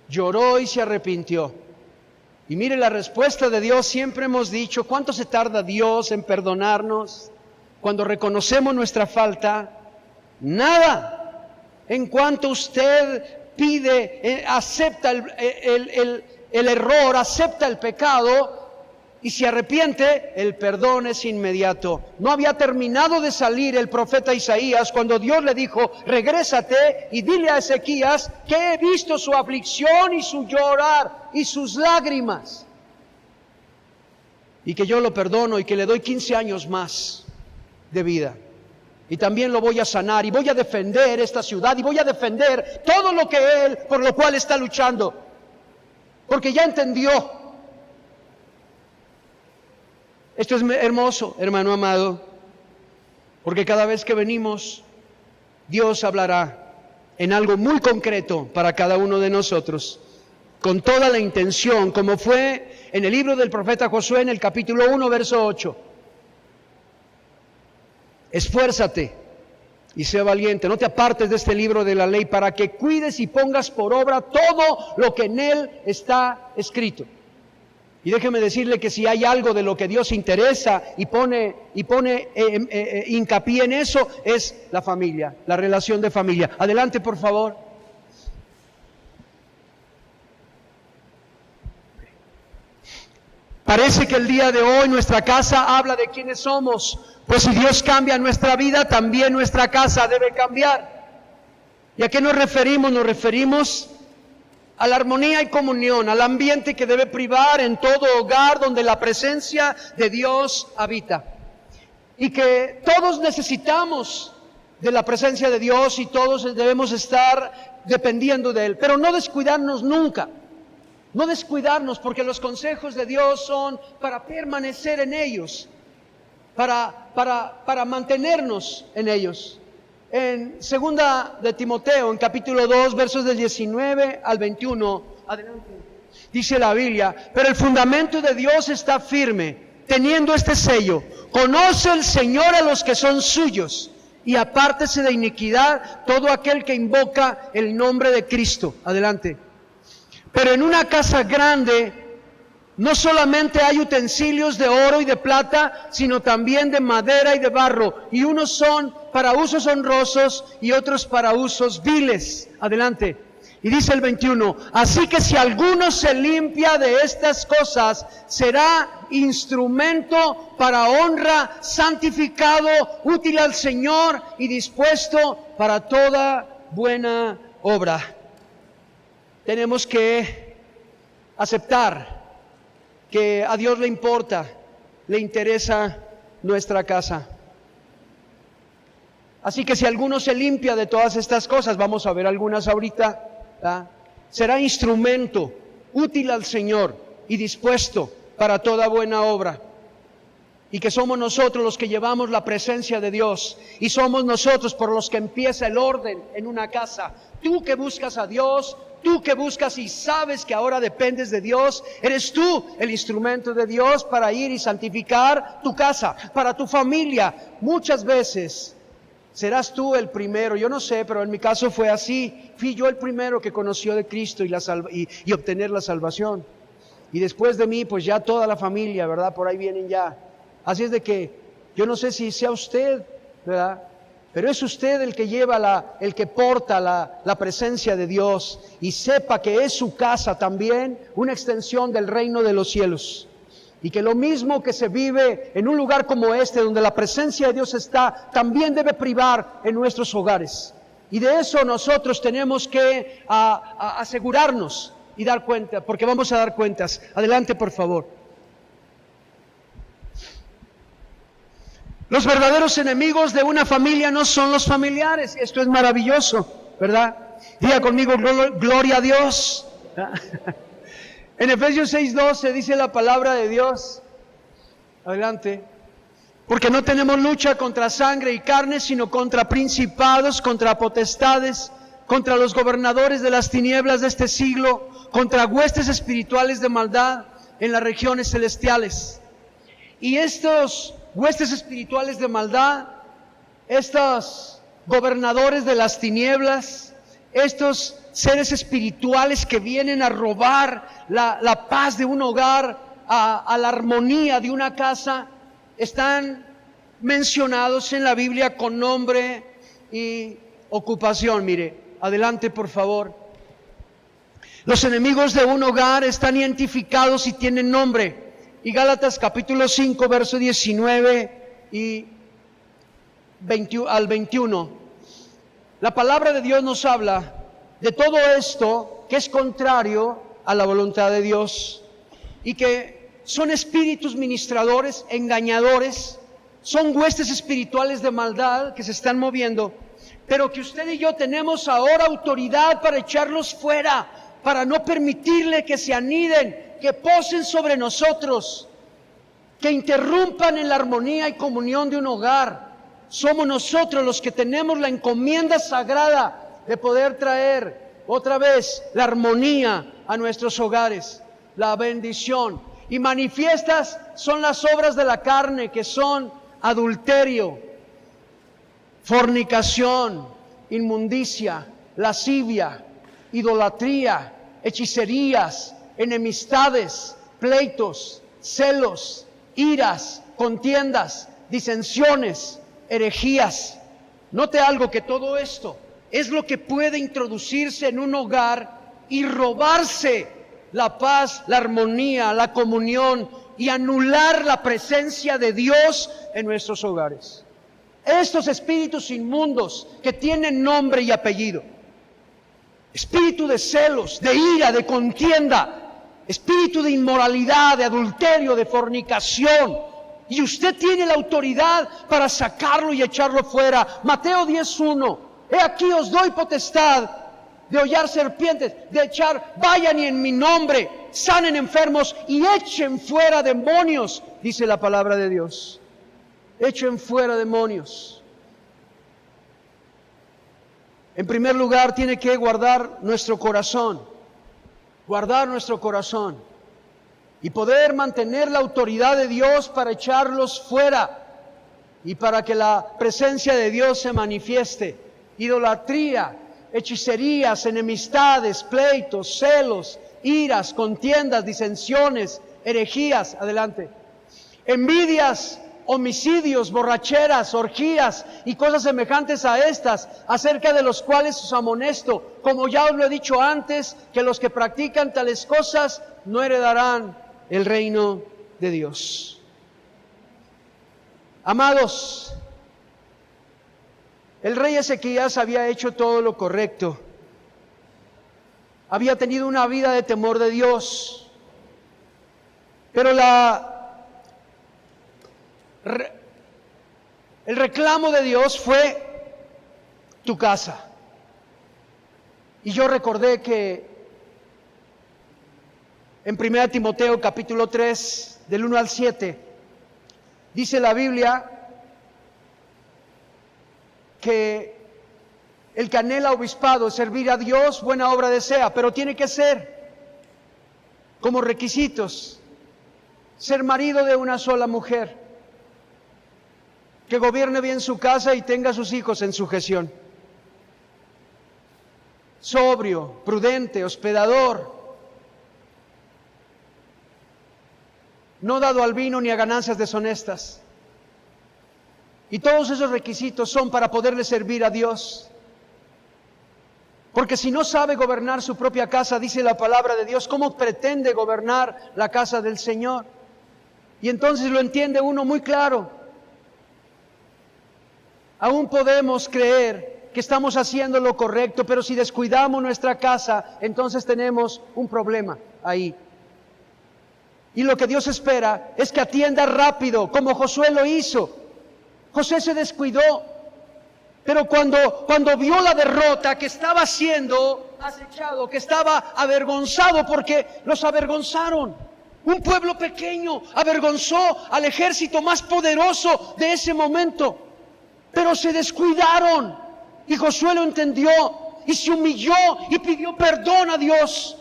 Speaker 3: lloró y se arrepintió. Y mire la respuesta de Dios. Siempre hemos dicho, ¿cuánto se tarda Dios en perdonarnos cuando reconocemos nuestra falta? Nada. En cuanto usted pide, acepta el error, acepta el pecado y se arrepiente, el perdón es inmediato. No había terminado de salir el profeta Isaías cuando Dios le dijo, regrésate y dile a Ezequías que he visto su aflicción y su llorar y sus lágrimas, y que yo lo perdono y que le doy 15 años más de vida. Y también lo voy a sanar y voy a defender esta ciudad y voy a defender todo lo que él, por lo cual está luchando. Porque ya entendió. Esto es hermoso, hermano amado, porque cada vez que venimos, Dios hablará en algo muy concreto para cada uno de nosotros, con toda la intención, como fue en el libro del profeta Josué en el capítulo 1, verso 8. Esfuérzate y sé valiente, no te apartes de este libro de la ley para que cuides y pongas por obra todo lo que en él está escrito. Y déjeme decirle que si hay algo de lo que Dios interesa y pone hincapié en eso, es la familia, la relación de familia. Adelante, por favor. Parece que el día de hoy nuestra casa habla de quiénes somos. Pues si Dios cambia nuestra vida, también nuestra casa debe cambiar. ¿Y a qué nos referimos? Nos referimos a la armonía y comunión, al ambiente que debe privar en todo hogar donde la presencia de Dios habita. Y que todos necesitamos de la presencia de Dios y todos debemos estar dependiendo de Él. Pero no descuidarnos nunca. No descuidarnos, porque los consejos de Dios son para permanecer en ellos, para mantenernos en ellos. En segunda de Timoteo, en capítulo 2, versos del 19 al 21, adelante, dice la Biblia, pero el fundamento de Dios está firme, teniendo este sello, conoce el Señor a los que son suyos, y apártese de iniquidad todo aquel que invoca el nombre de Cristo. Adelante. Pero en una casa grande no solamente hay utensilios de oro y de plata, sino también de madera y de barro, y unos son para usos honrosos y otros para usos viles. Adelante. Y dice el 21, así que si alguno se limpia de estas cosas, será instrumento para honra, santificado, útil al Señor y dispuesto para toda buena obra. Tenemos que aceptar que a Dios le importa, le interesa nuestra casa. Así que si alguno se limpia de todas estas cosas, vamos a ver algunas ahorita, ¿verdad? Será instrumento útil al Señor y dispuesto para toda buena obra. Y que somos nosotros los que llevamos la presencia de Dios, y somos nosotros por los que empieza el orden en una casa. Tú que buscas a Dios, tú que buscas y sabes que ahora dependes de Dios, eres tú el instrumento de Dios para ir y santificar tu casa, para tu familia. Muchas veces serás tú el primero, yo no sé, pero en mi caso fue así. Fui yo el primero que conoció de Cristo y obtener la salvación. Y después de mí, pues ya toda la familia, ¿verdad? Por ahí vienen ya. Así es de que yo no sé si sea usted, ¿verdad? Pero es usted el que lleva el que porta la presencia de Dios, y sepa que es su casa también una extensión del reino de los cielos. Y que lo mismo que se vive en un lugar como este, donde la presencia de Dios está, también debe privar en nuestros hogares. Y de eso nosotros tenemos que asegurarnos y dar cuenta, porque vamos a dar cuentas. Adelante, por favor. Los verdaderos enemigos de una familia no son los familiares. Esto es maravilloso, ¿verdad? Diga conmigo, gloria a Dios. En Efesios 6:12 dice la palabra de Dios. Adelante. Porque no tenemos lucha contra sangre y carne, sino contra principados, contra potestades, contra los gobernadores de las tinieblas de este siglo, contra huestes espirituales de maldad en las regiones celestiales. Y estos huestes espirituales de maldad, estos gobernadores de las tinieblas, estos seres espirituales que vienen a robar la paz de un hogar, a la armonía de una casa, están mencionados en la Biblia con nombre y ocupación. Mire, adelante por favor. Los enemigos de un hogar están identificados y tienen nombre. Y Gálatas capítulo 5, verso 19 y 20 al 21. La palabra de Dios nos habla de todo esto que es contrario a la voluntad de Dios y que son espíritus ministradores, engañadores, son huestes espirituales de maldad que se están moviendo, pero que usted y yo tenemos ahora autoridad para echarlos fuera, para no permitirle que se aniden, que posen sobre nosotros, que interrumpan en la armonía y comunión de un hogar. Somos nosotros los que tenemos la encomienda sagrada de poder traer otra vez la armonía a nuestros hogares, la bendición. Y manifiestas son las obras de la carne, que son adulterio, fornicación, inmundicia, lascivia, idolatría, hechicerías, enemistades, pleitos, celos, iras, contiendas, disensiones, herejías. Note algo, que todo esto es lo que puede introducirse en un hogar y robarse la paz, la armonía, la comunión y anular la presencia de Dios en nuestros hogares. Estos espíritus inmundos que tienen nombre y apellido: espíritu de celos, de ira, de contienda, espíritu de inmoralidad, de adulterio, de fornicación. Y usted tiene la autoridad para sacarlo y echarlo fuera. Mateo 10:1. He aquí os doy potestad de hollar serpientes, de echar, vayan y en mi nombre sanen enfermos y echen fuera demonios, dice la palabra de Dios. Echen fuera demonios. En primer lugar, tiene que guardar nuestro corazón, y poder mantener la autoridad de Dios para echarlos fuera y para que la presencia de Dios se manifieste. Idolatría, hechicerías, enemistades, pleitos, celos, iras, contiendas, disensiones, herejías, adelante, envidias, homicidios, borracheras, orgías y cosas semejantes a estas, acerca de los cuales os amonesto, como ya os lo he dicho antes, que los que practican tales cosas no heredarán el reino de Dios. Amados, el rey Ezequías había hecho todo lo correcto, había tenido una vida de temor de Dios, pero el reclamo de Dios fue tu casa. Y yo recordé que en 1 Timoteo capítulo 3, del 1 al 7, dice la Biblia que el que anhela obispado, servir a Dios, buena obra desea, pero tiene que ser como requisitos: ser marido de una sola mujer, que gobierne bien su casa y tenga a sus hijos en sujeción, sobrio, prudente, hospedador, no dado al vino ni a ganancias deshonestas. Y todos esos requisitos son para poderle servir a Dios. Porque si no sabe gobernar su propia casa, dice la palabra de Dios, ¿cómo pretende gobernar la casa del Señor? Y entonces lo entiende uno muy claro. Aún podemos creer que estamos haciendo lo correcto, pero si descuidamos nuestra casa, entonces tenemos un problema ahí. Y lo que Dios espera es que atienda rápido, como Josué lo hizo. José se descuidó, pero cuando vio la derrota, que estaba siendo acechado, que estaba avergonzado porque los avergonzaron. Un pueblo pequeño avergonzó al ejército más poderoso de ese momento, pero se descuidaron y Josué lo entendió y se humilló y pidió perdón a Dios,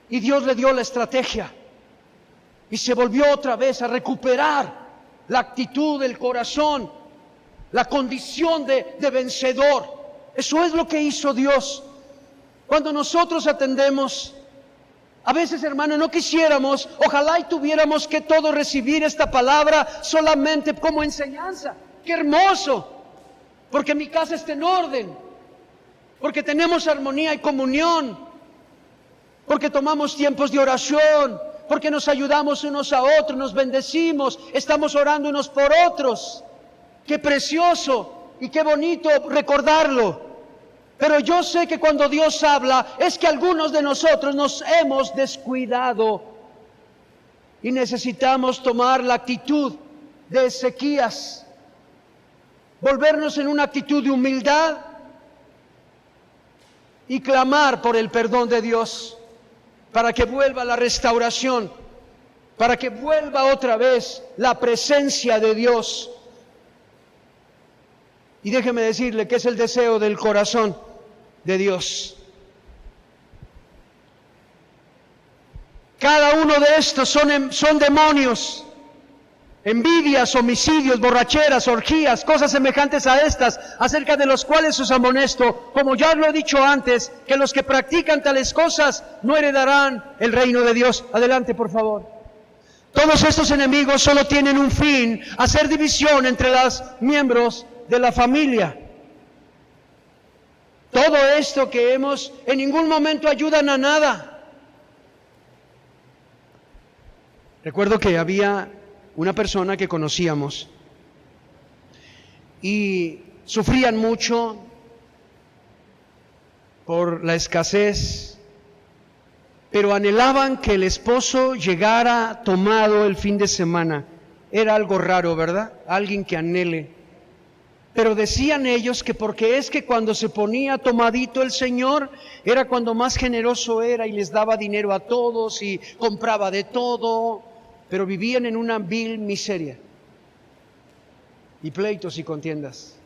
Speaker 3: y Dios le dio la estrategia y se volvió otra vez a recuperar la actitud del corazón, la condición de vencedor. Eso es lo que hizo Dios. Cuando nosotros atendemos, a veces, hermano, no quisiéramos, ojalá y tuviéramos que todos recibir esta palabra solamente como enseñanza. ¡Qué hermoso! Porque mi casa está en orden, porque tenemos armonía y comunión, porque tomamos tiempos de oración, porque nos ayudamos unos a otros, nos bendecimos, estamos orando unos por otros. ¡Qué precioso y qué bonito recordarlo! Pero yo sé que cuando Dios habla es que algunos de nosotros nos hemos descuidado y necesitamos tomar la actitud de Ezequías, volvernos en una actitud de humildad y clamar por el perdón de Dios para que vuelva la restauración, para que vuelva otra vez la presencia de Dios. Y déjeme decirle que es el deseo del corazón de Dios. Cada uno de estos son demonios, envidias, homicidios, borracheras, orgías, cosas semejantes a estas, acerca de los cuales os amonesto, como ya lo he dicho antes, que los que practican tales cosas no heredarán el reino de Dios. Adelante, por favor. Todos estos enemigos solo tienen un fin: hacer división entre los miembros de la familia. Todo esto que en ningún momento ayudan a nada. Recuerdo que había una persona que conocíamos y sufrían mucho por la escasez, pero anhelaban que el esposo llegara tomado el fin de semana. Era algo raro, ¿verdad? Alguien que anhele. Pero decían ellos que porque es que cuando se ponía tomadito el Señor, era cuando más generoso era y les daba dinero a todos y compraba de todo, pero vivían en una vil miseria y pleitos y contiendas.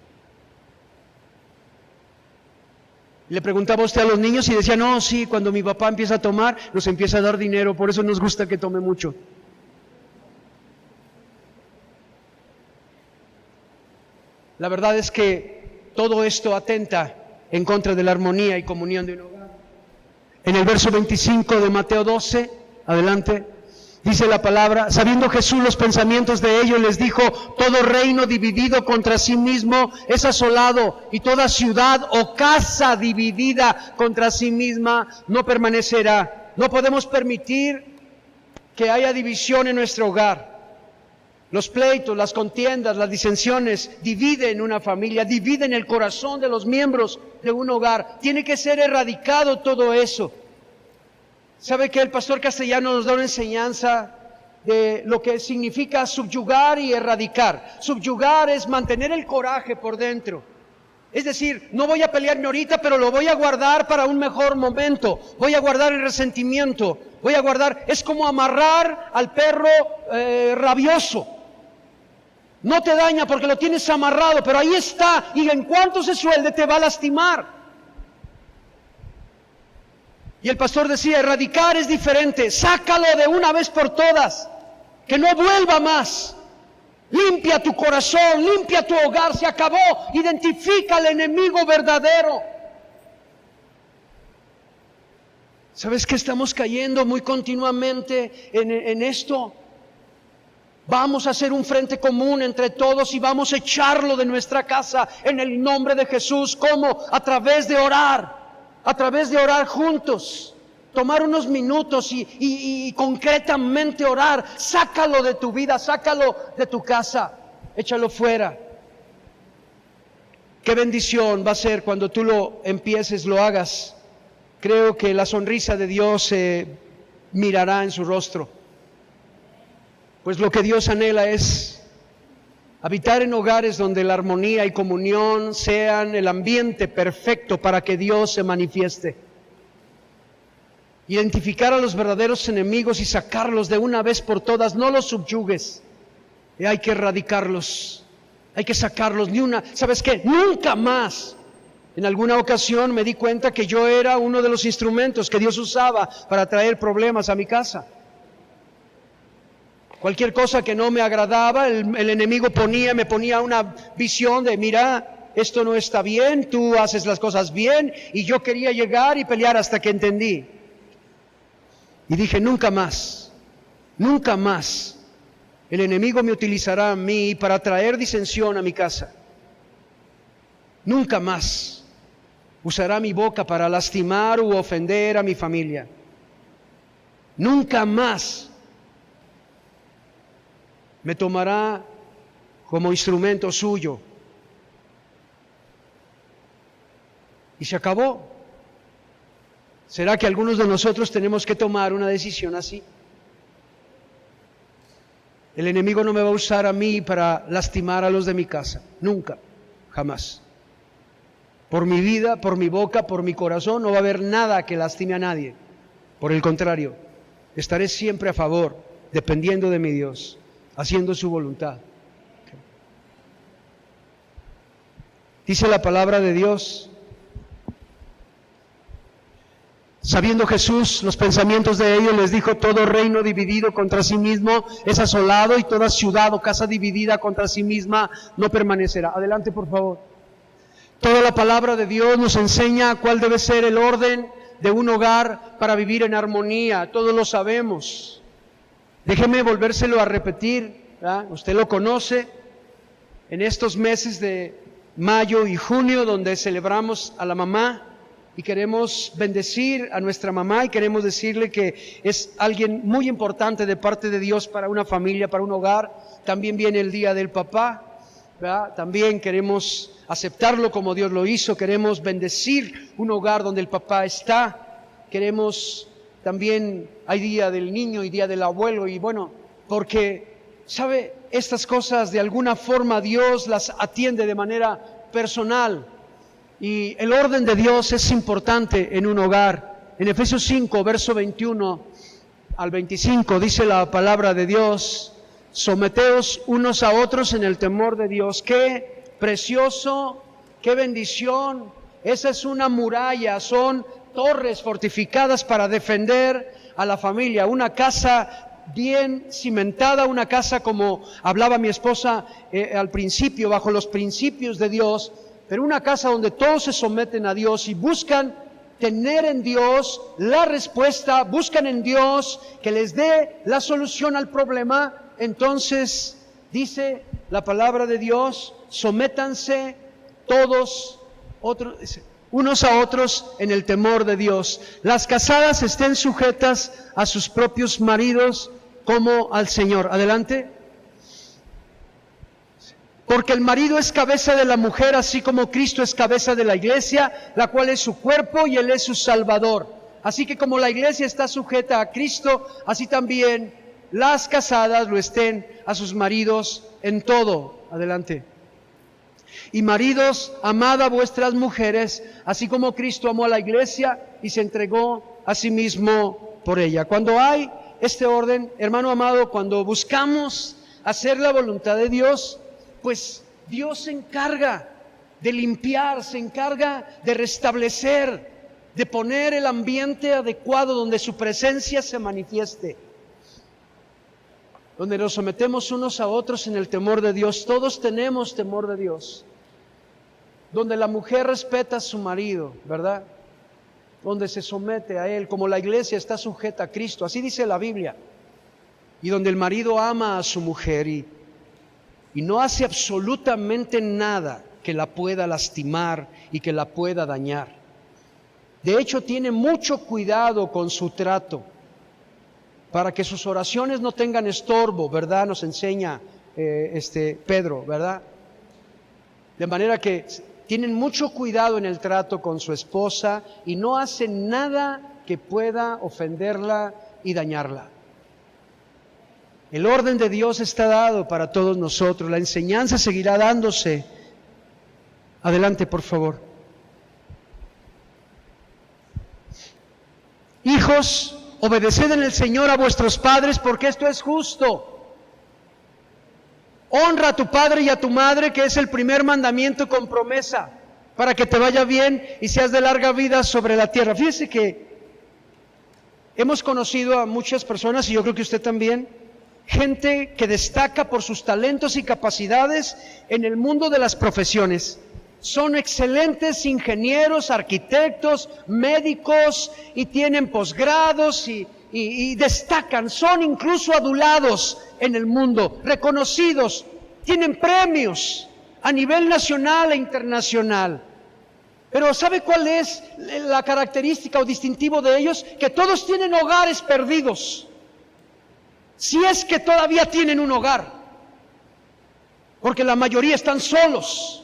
Speaker 3: Le preguntaba usted a los niños y decían: no, sí, cuando mi papá empieza a tomar, nos empieza a dar dinero, por eso nos gusta que tome mucho. La verdad es que todo esto atenta en contra de la armonía y comunión de un hogar. En el verso 25 de Mateo 12, adelante, dice la palabra: sabiendo Jesús los pensamientos de ellos, les dijo: todo reino dividido contra sí mismo es asolado, y toda ciudad o casa dividida contra sí misma no permanecerá. No podemos permitir que haya división en nuestro hogar. Los pleitos, las contiendas, las disensiones dividen una familia, dividen el corazón de los miembros de un hogar. Tiene que ser erradicado todo eso. ¿Sabe que el pastor Castellano nos da una enseñanza de lo que significa subyugar y erradicar? Subyugar es mantener el coraje por dentro. Es decir, no voy a pelearme ahorita, pero lo voy a guardar para un mejor momento. Voy a guardar el resentimiento. Es como amarrar al perro rabioso. No te daña porque lo tienes amarrado, pero ahí está, y en cuanto se suelde te va a lastimar. Y el pastor decía: erradicar es diferente, sácalo de una vez por todas, que no vuelva más. Limpia tu corazón, limpia tu hogar, se acabó. Identifica al enemigo verdadero. ¿Sabes que estamos cayendo muy continuamente en esto? Vamos a hacer un frente común entre todos y vamos a echarlo de nuestra casa en el nombre de Jesús. ¿Cómo? A través de orar juntos. Tomar unos minutos y concretamente orar. Sácalo de tu vida, sácalo de tu casa, échalo fuera. Qué bendición va a ser cuando tú lo empieces, lo hagas. Creo que la sonrisa de Dios se mirará en su rostro. Pues lo que Dios anhela es habitar en hogares donde la armonía y comunión sean el ambiente perfecto para que Dios se manifieste. Identificar a los verdaderos enemigos y sacarlos de una vez por todas. No los subyugues. Hay que erradicarlos. Hay que sacarlos. ¿Sabes qué? Nunca más. En alguna ocasión me di cuenta que yo era uno de los instrumentos que Dios usaba para traer problemas a mi casa. Cualquier cosa que no me agradaba, el enemigo me ponía una visión de: mira, esto no está bien, tú haces las cosas bien, y yo quería llegar y pelear hasta que entendí. Y dije, nunca más el enemigo me utilizará a mí para traer disensión a mi casa. Nunca más usará mi boca para lastimar u ofender a mi familia. Nunca más me tomará como instrumento suyo. Y se acabó. ¿Será que algunos de nosotros tenemos que tomar una decisión así? El enemigo no me va a usar a mí para lastimar a los de mi casa. Nunca, jamás. Por mi vida, por mi boca, por mi corazón, no va a haber nada que lastime a nadie. Por el contrario, estaré siempre a favor, dependiendo de mi Dios, haciendo su voluntad. Dice la palabra de Dios, sabiendo Jesús los pensamientos de ellos, les dijo: todo reino dividido contra sí mismo es asolado, y toda ciudad o casa dividida contra sí misma no permanecerá. Adelante, por favor. Toda la palabra de Dios nos enseña cuál debe ser el orden de un hogar para vivir en armonía. Todos lo sabemos. Déjeme volvérselo a repetir, ¿verdad? Usted lo conoce. En estos meses de mayo y junio, donde celebramos a la mamá y queremos bendecir a nuestra mamá y queremos decirle que es alguien muy importante de parte de Dios para una familia, para un hogar. También viene el día del papá, ¿verdad? También queremos aceptarlo como Dios lo hizo, queremos bendecir un hogar donde el papá está, queremos también, hay día del niño y día del abuelo, y bueno, porque, ¿sabe? Estas cosas de alguna forma Dios las atiende de manera personal, y el orden de Dios es importante en un hogar. En Efesios 5, verso 21 al 25, dice la palabra de Dios: someteos unos a otros en el temor de Dios. ¡Qué precioso, qué bendición! Esa es una muralla, son torres fortificadas para defender a la familia. Una casa bien cimentada, una casa, como hablaba mi esposa al principio, bajo los principios de Dios, pero una casa donde todos se someten a Dios y buscan tener en Dios la respuesta, buscan en Dios que les dé la solución al problema. Entonces dice la palabra de Dios: sométanse todos unos a otros en el temor de Dios. Las casadas estén sujetas a sus propios maridos como al Señor. Adelante. Porque el marido es cabeza de la mujer, así como Cristo es cabeza de la iglesia, la cual es su cuerpo y Él es su Salvador. Así que como la iglesia está sujeta a Cristo, así también las casadas lo estén a sus maridos en todo. Adelante. Y maridos, amad a vuestras mujeres, así como Cristo amó a la iglesia y se entregó a sí mismo por ella. Cuando hay este orden, hermano amado, cuando buscamos hacer la voluntad de Dios, pues Dios se encarga de limpiar, se encarga de restablecer, de poner el ambiente adecuado donde su presencia se manifieste, donde nos sometemos unos a otros en el temor de Dios. Todos tenemos temor de Dios, donde la mujer respeta a su marido, ¿verdad? Donde se somete a él, como la iglesia está sujeta a Cristo, así dice la Biblia, y donde el marido ama a su mujer y no hace absolutamente nada que la pueda lastimar y que la pueda dañar. De hecho, tiene mucho cuidado con su trato, para que sus oraciones no tengan estorbo, ¿verdad? Nos enseña Pedro, ¿verdad? De manera que tienen mucho cuidado en el trato con su esposa y no hacen nada que pueda ofenderla y dañarla. El orden de Dios está dado para todos nosotros. La enseñanza seguirá dándose. Adelante, por favor. Hijos, obedeced en el Señor a vuestros padres, porque esto es justo. Honra a tu padre y a tu madre, que es el primer mandamiento con promesa, para que te vaya bien y seas de larga vida sobre la tierra. Fíjese que hemos conocido a muchas personas, y yo creo que usted también, gente que destaca por sus talentos y capacidades en el mundo de las profesiones. son excelentes ingenieros, arquitectos, médicos y tienen posgrados y destacan, son incluso adulados en el mundo, reconocidos, tienen premios a nivel nacional e internacional. Pero ¿sabe cuál es la característica o distintivo de ellos? Que todos tienen hogares perdidos, si es que todavía tienen un hogar, porque la mayoría están solos.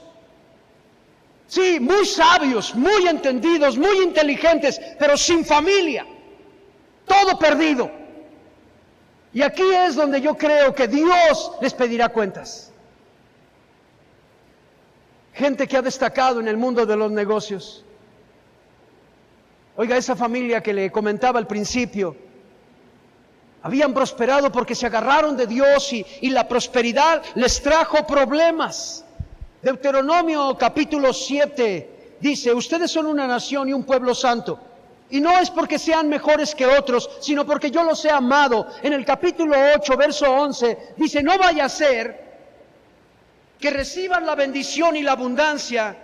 Speaker 3: Sí, muy sabios, muy entendidos, muy inteligentes, pero sin familia, todo perdido. Y aquí es donde yo creo que Dios les pedirá cuentas. Gente que ha destacado en el mundo de los negocios. Oiga, esa familia que le comentaba al principio, habían prosperado porque se agarraron de Dios y la prosperidad les trajo problemas. Deuteronomio capítulo 7 dice, ustedes son una nación y un pueblo santo, y no es porque sean mejores que otros, sino porque yo los he amado. En el capítulo 8, verso 11, dice, no vaya a ser que reciban la bendición y la abundancia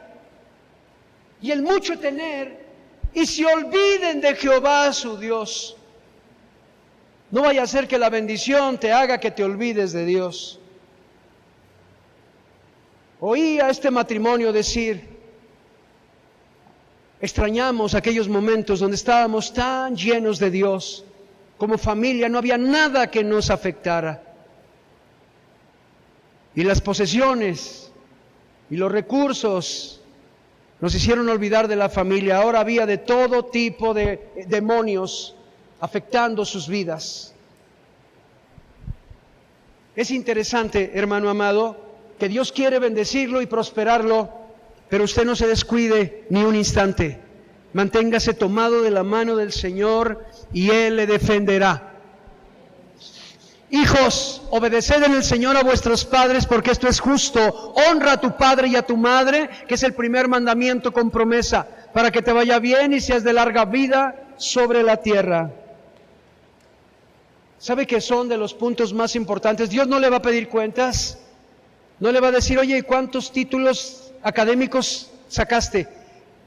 Speaker 3: y el mucho tener, y se olviden de Jehová su Dios. No vaya a ser que la bendición te haga que te olvides de Dios. Oí a este matrimonio decir, extrañamos aquellos momentos donde estábamos tan llenos de Dios. Como familia no había nada que nos afectara. Y las posesiones y los recursos nos hicieron olvidar de la familia. Ahora había de todo tipo de demonios afectando sus vidas. Es interesante, hermano amado, que Dios quiere bendecirlo y prosperarlo, pero usted no se descuide ni un instante. Manténgase tomado de la mano del Señor y Él le defenderá. Hijos, obedeced en el Señor a vuestros padres, porque esto es justo. Honra a tu padre y a tu madre, que es el primer mandamiento con promesa, para que te vaya bien y seas de larga vida sobre la tierra. ¿Sabe que son de los puntos más importantes? Dios no le va a pedir cuentas. No le va a decir, oye, ¿y cuántos títulos académicos sacaste?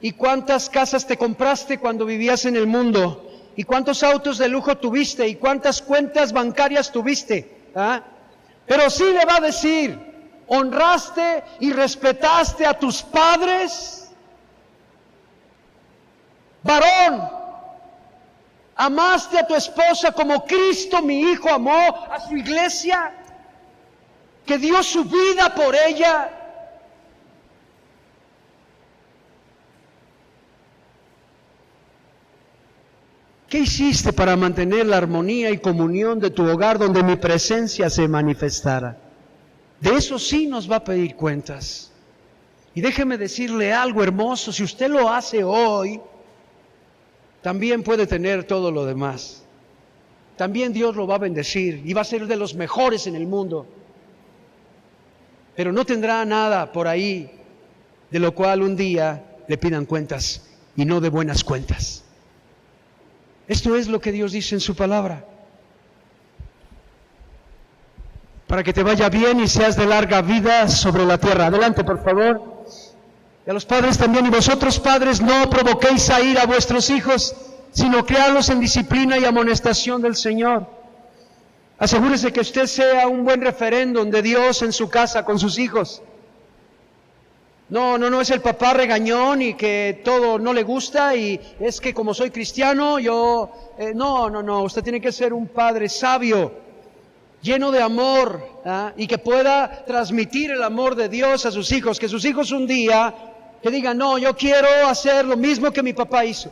Speaker 3: ¿Y cuántas casas te compraste cuando vivías en el mundo? ¿Y cuántos autos de lujo tuviste? ¿Y cuántas cuentas bancarias tuviste? ¿Ah? Pero sí le va a decir, ¿honraste y respetaste a tus padres? Varón, ¿amaste a tu esposa como Cristo, mi Hijo, amó a su iglesia? Que dio su vida por ella. ¿Qué hiciste para mantener la armonía y comunión de tu hogar donde mi presencia se manifestara? De eso sí nos va a pedir cuentas. Y déjeme decirle algo hermoso, si usted lo hace hoy, también puede tener todo lo demás. También Dios lo va a bendecir y va a ser de los mejores en el mundo. Pero no tendrá nada por ahí de lo cual un día le pidan cuentas, y no de buenas cuentas. Esto es lo que Dios dice en su palabra. Para que te vaya bien y seas de larga vida sobre la tierra. Adelante, por favor. Y a los padres también, y vosotros padres no provoquéis a ira a vuestros hijos, sino criadlos en disciplina y amonestación del Señor. Asegúrese que usted sea un buen referéndum de Dios en su casa con sus hijos. No es el papá regañón y que todo no le gusta y es que como soy cristiano yo... No, usted tiene que ser un padre sabio, lleno de amor, ¿ah? Y que pueda transmitir el amor de Dios a sus hijos, que sus hijos un día que digan, no, yo quiero hacer lo mismo que mi papá hizo.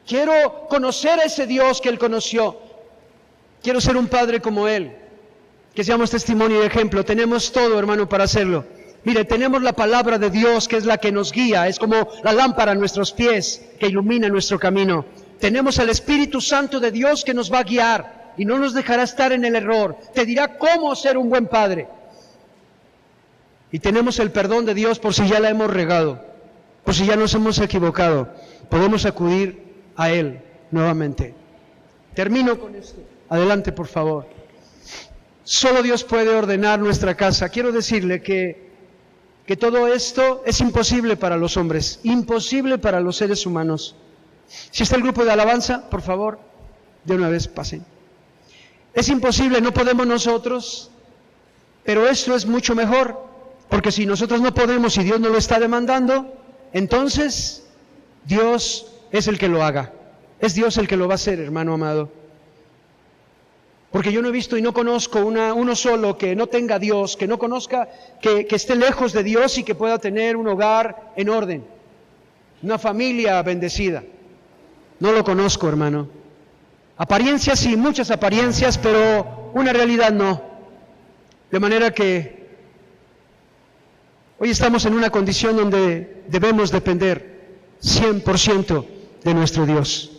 Speaker 3: Quiero conocer a ese Dios que él conoció. Quiero ser un padre como Él, que seamos testimonio y ejemplo. Tenemos todo, hermano, para hacerlo. Mire, tenemos la palabra de Dios, que es la que nos guía, es como la lámpara a nuestros pies, que ilumina nuestro camino. Tenemos al Espíritu Santo de Dios que nos va a guiar y no nos dejará estar en el error. Te dirá cómo ser un buen padre. Y tenemos el perdón de Dios por si ya la hemos regado, por si ya nos hemos equivocado. Podemos acudir a Él nuevamente. Termino con esto. Adelante, por favor. Solo Dios puede ordenar nuestra casa. Quiero decirle que que todo esto es imposible para los hombres, imposible para los seres humanos. Si está el grupo de alabanza, por favor, de una vez pasen. Es imposible, no podemos nosotros, pero esto es mucho mejor, porque si nosotros no podemos y Dios nos lo está demandando, entonces Dios es el que lo haga. Es Dios el que lo va a hacer, hermano amado. Porque yo no he visto y no conozco uno solo que no tenga Dios, que no conozca, que esté lejos de Dios y que pueda tener un hogar en orden, una familia bendecida. No lo conozco, hermano. Apariencias sí, muchas apariencias, pero una realidad no. De manera que hoy estamos en una condición donde debemos depender 100% de nuestro Dios.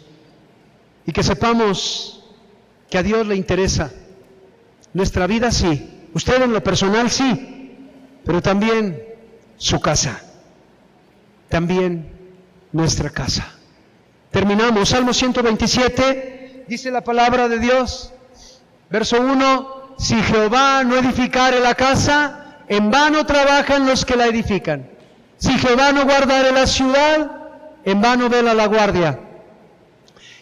Speaker 3: Y que sepamos que a Dios le interesa nuestra vida, sí, usted en lo personal, sí, pero también su casa, también nuestra casa. Terminamos, Salmo 127, dice la palabra de Dios, verso 1, si Jehová no edificare la casa, en vano trabajan los que la edifican. Si Jehová no guardare la ciudad, en vano vela la guardia.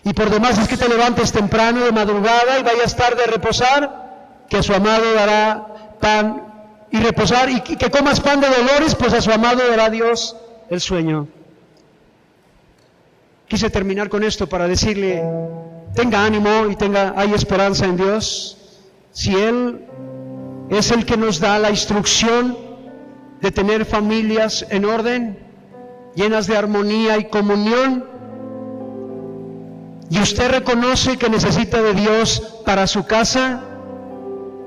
Speaker 3: Y por demás es que te levantes temprano de madrugada y vayas tarde a reposar, que a su amado dará pan y reposar, y que comas pan de dolores, pues a su amado dará Dios el sueño. Quise terminar con esto para decirle, tenga ánimo y hay esperanza en Dios. Si Él es el que nos da la instrucción de tener familias en orden, llenas de armonía y comunión, y usted reconoce que necesita de Dios para su casa,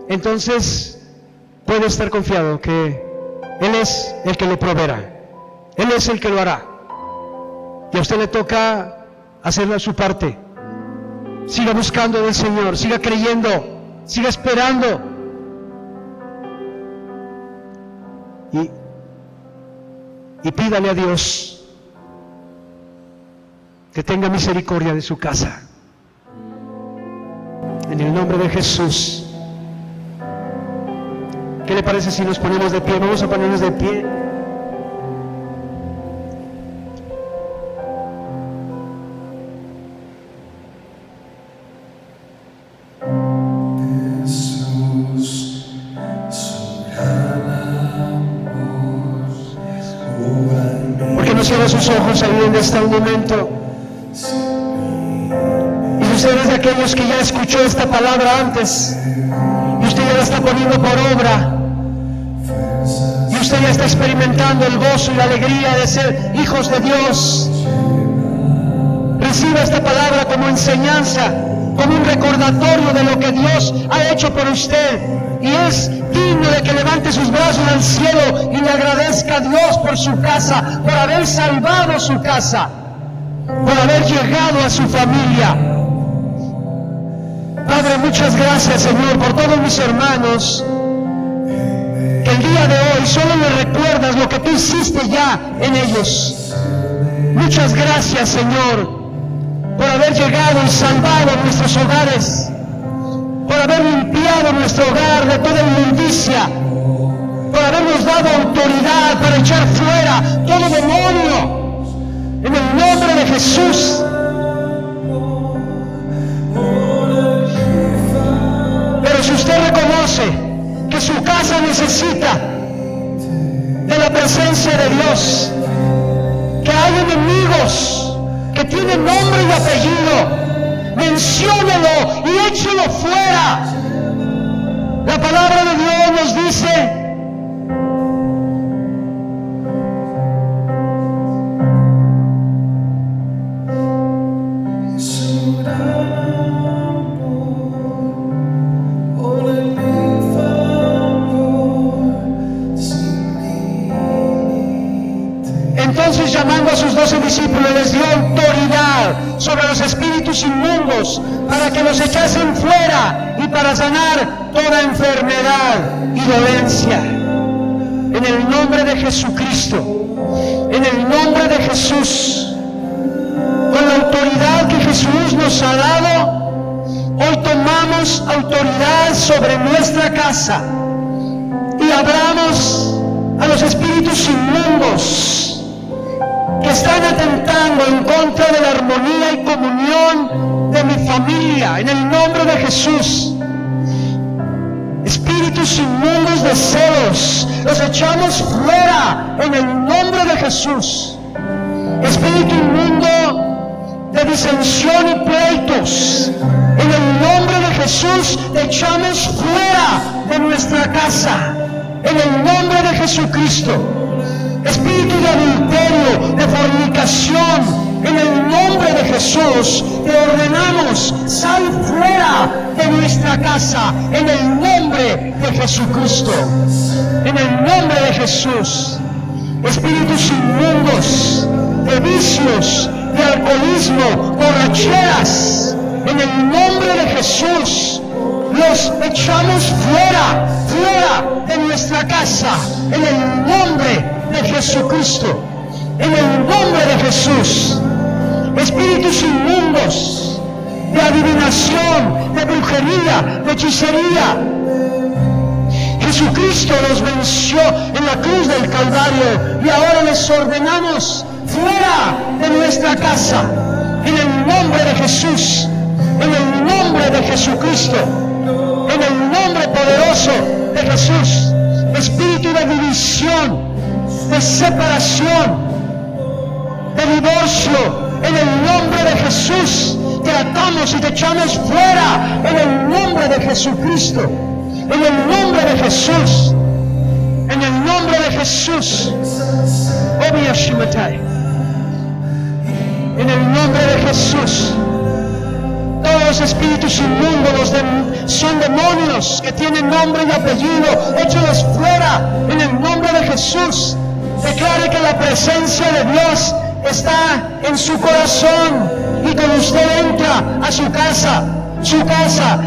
Speaker 3: entonces puede estar confiado que Él es el que lo proveerá, Él es el que lo hará, y a usted le toca hacer su parte. Siga buscando del Señor, siga creyendo, siga esperando, y pídale a Dios que tenga misericordia de su casa. En el nombre de Jesús. ¿Qué le parece si nos ponemos de pie? Vamos a ponernos de pie. ¿Por qué no cierra sus ojos ahí donde está un momento? Usted es de aquellos que ya escuchó esta palabra antes y usted ya la está poniendo por obra y usted ya está experimentando el gozo y la alegría de ser hijos de Dios. Reciba esta palabra como enseñanza, como un recordatorio de lo que Dios ha hecho por usted, y es digno de que levante sus brazos al cielo y le agradezca a Dios por su casa, por haber salvado su casa, por haber llegado a su familia. Padre, muchas gracias, Señor, por todos mis hermanos que el día de hoy solo les recuerdas lo que tú hiciste ya en ellos. Muchas gracias, Señor, por haber llegado y salvado nuestros hogares, por haber limpiado nuestro hogar de toda inmundicia, por habernos dado autoridad para echar fuera todo demonio, en el nombre de Jesús. Pero si usted reconoce que su casa necesita de la presencia de Dios, que hay enemigos que tienen nombre y apellido, menciónelo y échelo fuera. La palabra de Dios nos dice Entonces, llamando a sus 12 discípulos, les dio autoridad sobre los espíritus inmundos para que los echasen fuera y para sanar toda enfermedad y dolencia. En el nombre de Jesucristo, en el nombre de Jesús, con la autoridad que Jesús nos ha dado, hoy tomamos autoridad sobre nuestra casa y hablamos a los los espíritus inmundos que están atentando en contra de la armonía y comunión de mi familia, en el nombre de Jesús. Espíritus inmundos de celos, los echamos fuera en el nombre de Jesús. Espíritu inmundo de disensión y pleitos, en el nombre de Jesús, te echamos fuera de nuestra casa, en el nombre de Jesucristo. Espíritu de adulterio, de fornicación, en el nombre de Jesús, te ordenamos, sal fuera de nuestra casa, en el nombre de Jesucristo, en el nombre de Jesús. Espíritus inmundos, de vicios, de alcoholismo, borracheras, en el nombre de Jesús, los echamos fuera, fuera de nuestra casa, en el nombre de Jesucristo, en el nombre de Jesús. Espíritus inmundos de adivinación, de brujería, de hechicería, Jesucristo los venció en la cruz del Calvario y ahora les ordenamos fuera de nuestra casa, en el nombre de Jesús, en el nombre de Jesucristo, en el nombre poderoso de Jesús. Espíritu de división, de separación, de divorcio, en el nombre de Jesús, te atamos y te echamos fuera, en el nombre de Jesucristo, en el nombre de Jesús, en el nombre de Jesús. En el nombre de Jesús. Todos los espíritus inmundos son demonios que tienen nombre y apellido. Échalos fuera en el nombre de Jesús. Declare que la presencia de Dios está en su corazón y cuando usted entra a su casa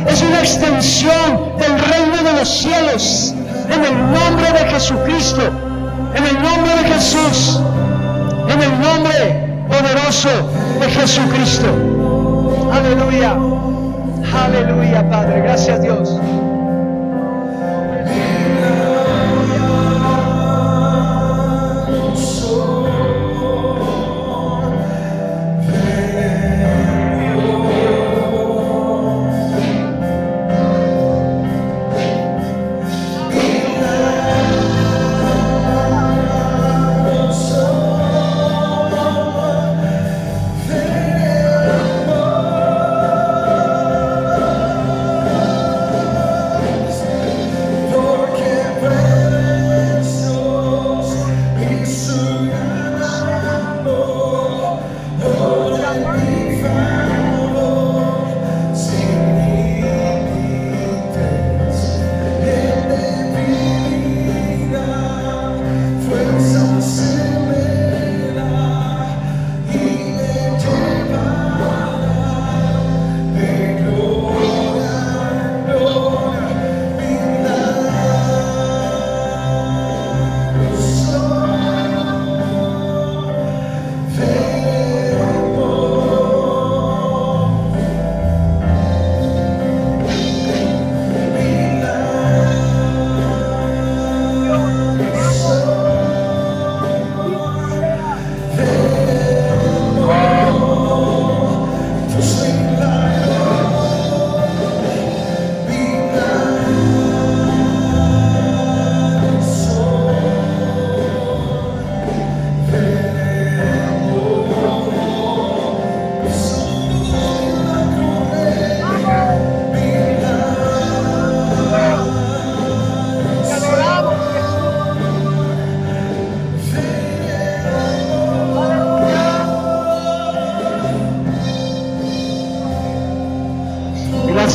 Speaker 3: es una extensión del reino de los cielos. En el nombre de Jesucristo, en el nombre de Jesús, en el nombre poderoso de Jesucristo. Aleluya, aleluya, Padre, gracias Dios.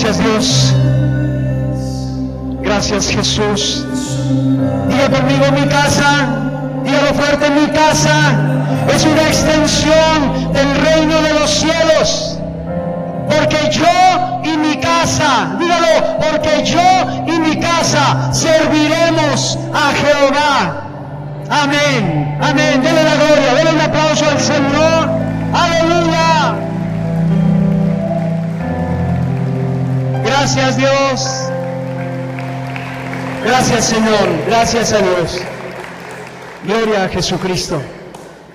Speaker 3: Gracias Dios, gracias Jesús. Diga conmigo, mi casa, dígalo fuerte, mi casa es una extensión del reino de los cielos. Porque yo y mi casa, dígalo, porque yo y mi casa serviremos a Jehová. Amén, amén. Denle la gloria, denle un aplauso al Señor. Aleluya. Gracias Dios. Gracias Señor. Gracias a Dios. Gloria a Jesucristo.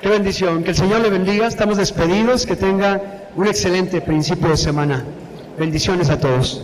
Speaker 3: Qué bendición. Que el Señor le bendiga. Estamos despedidos. Que tenga un excelente principio de semana. Bendiciones a todos.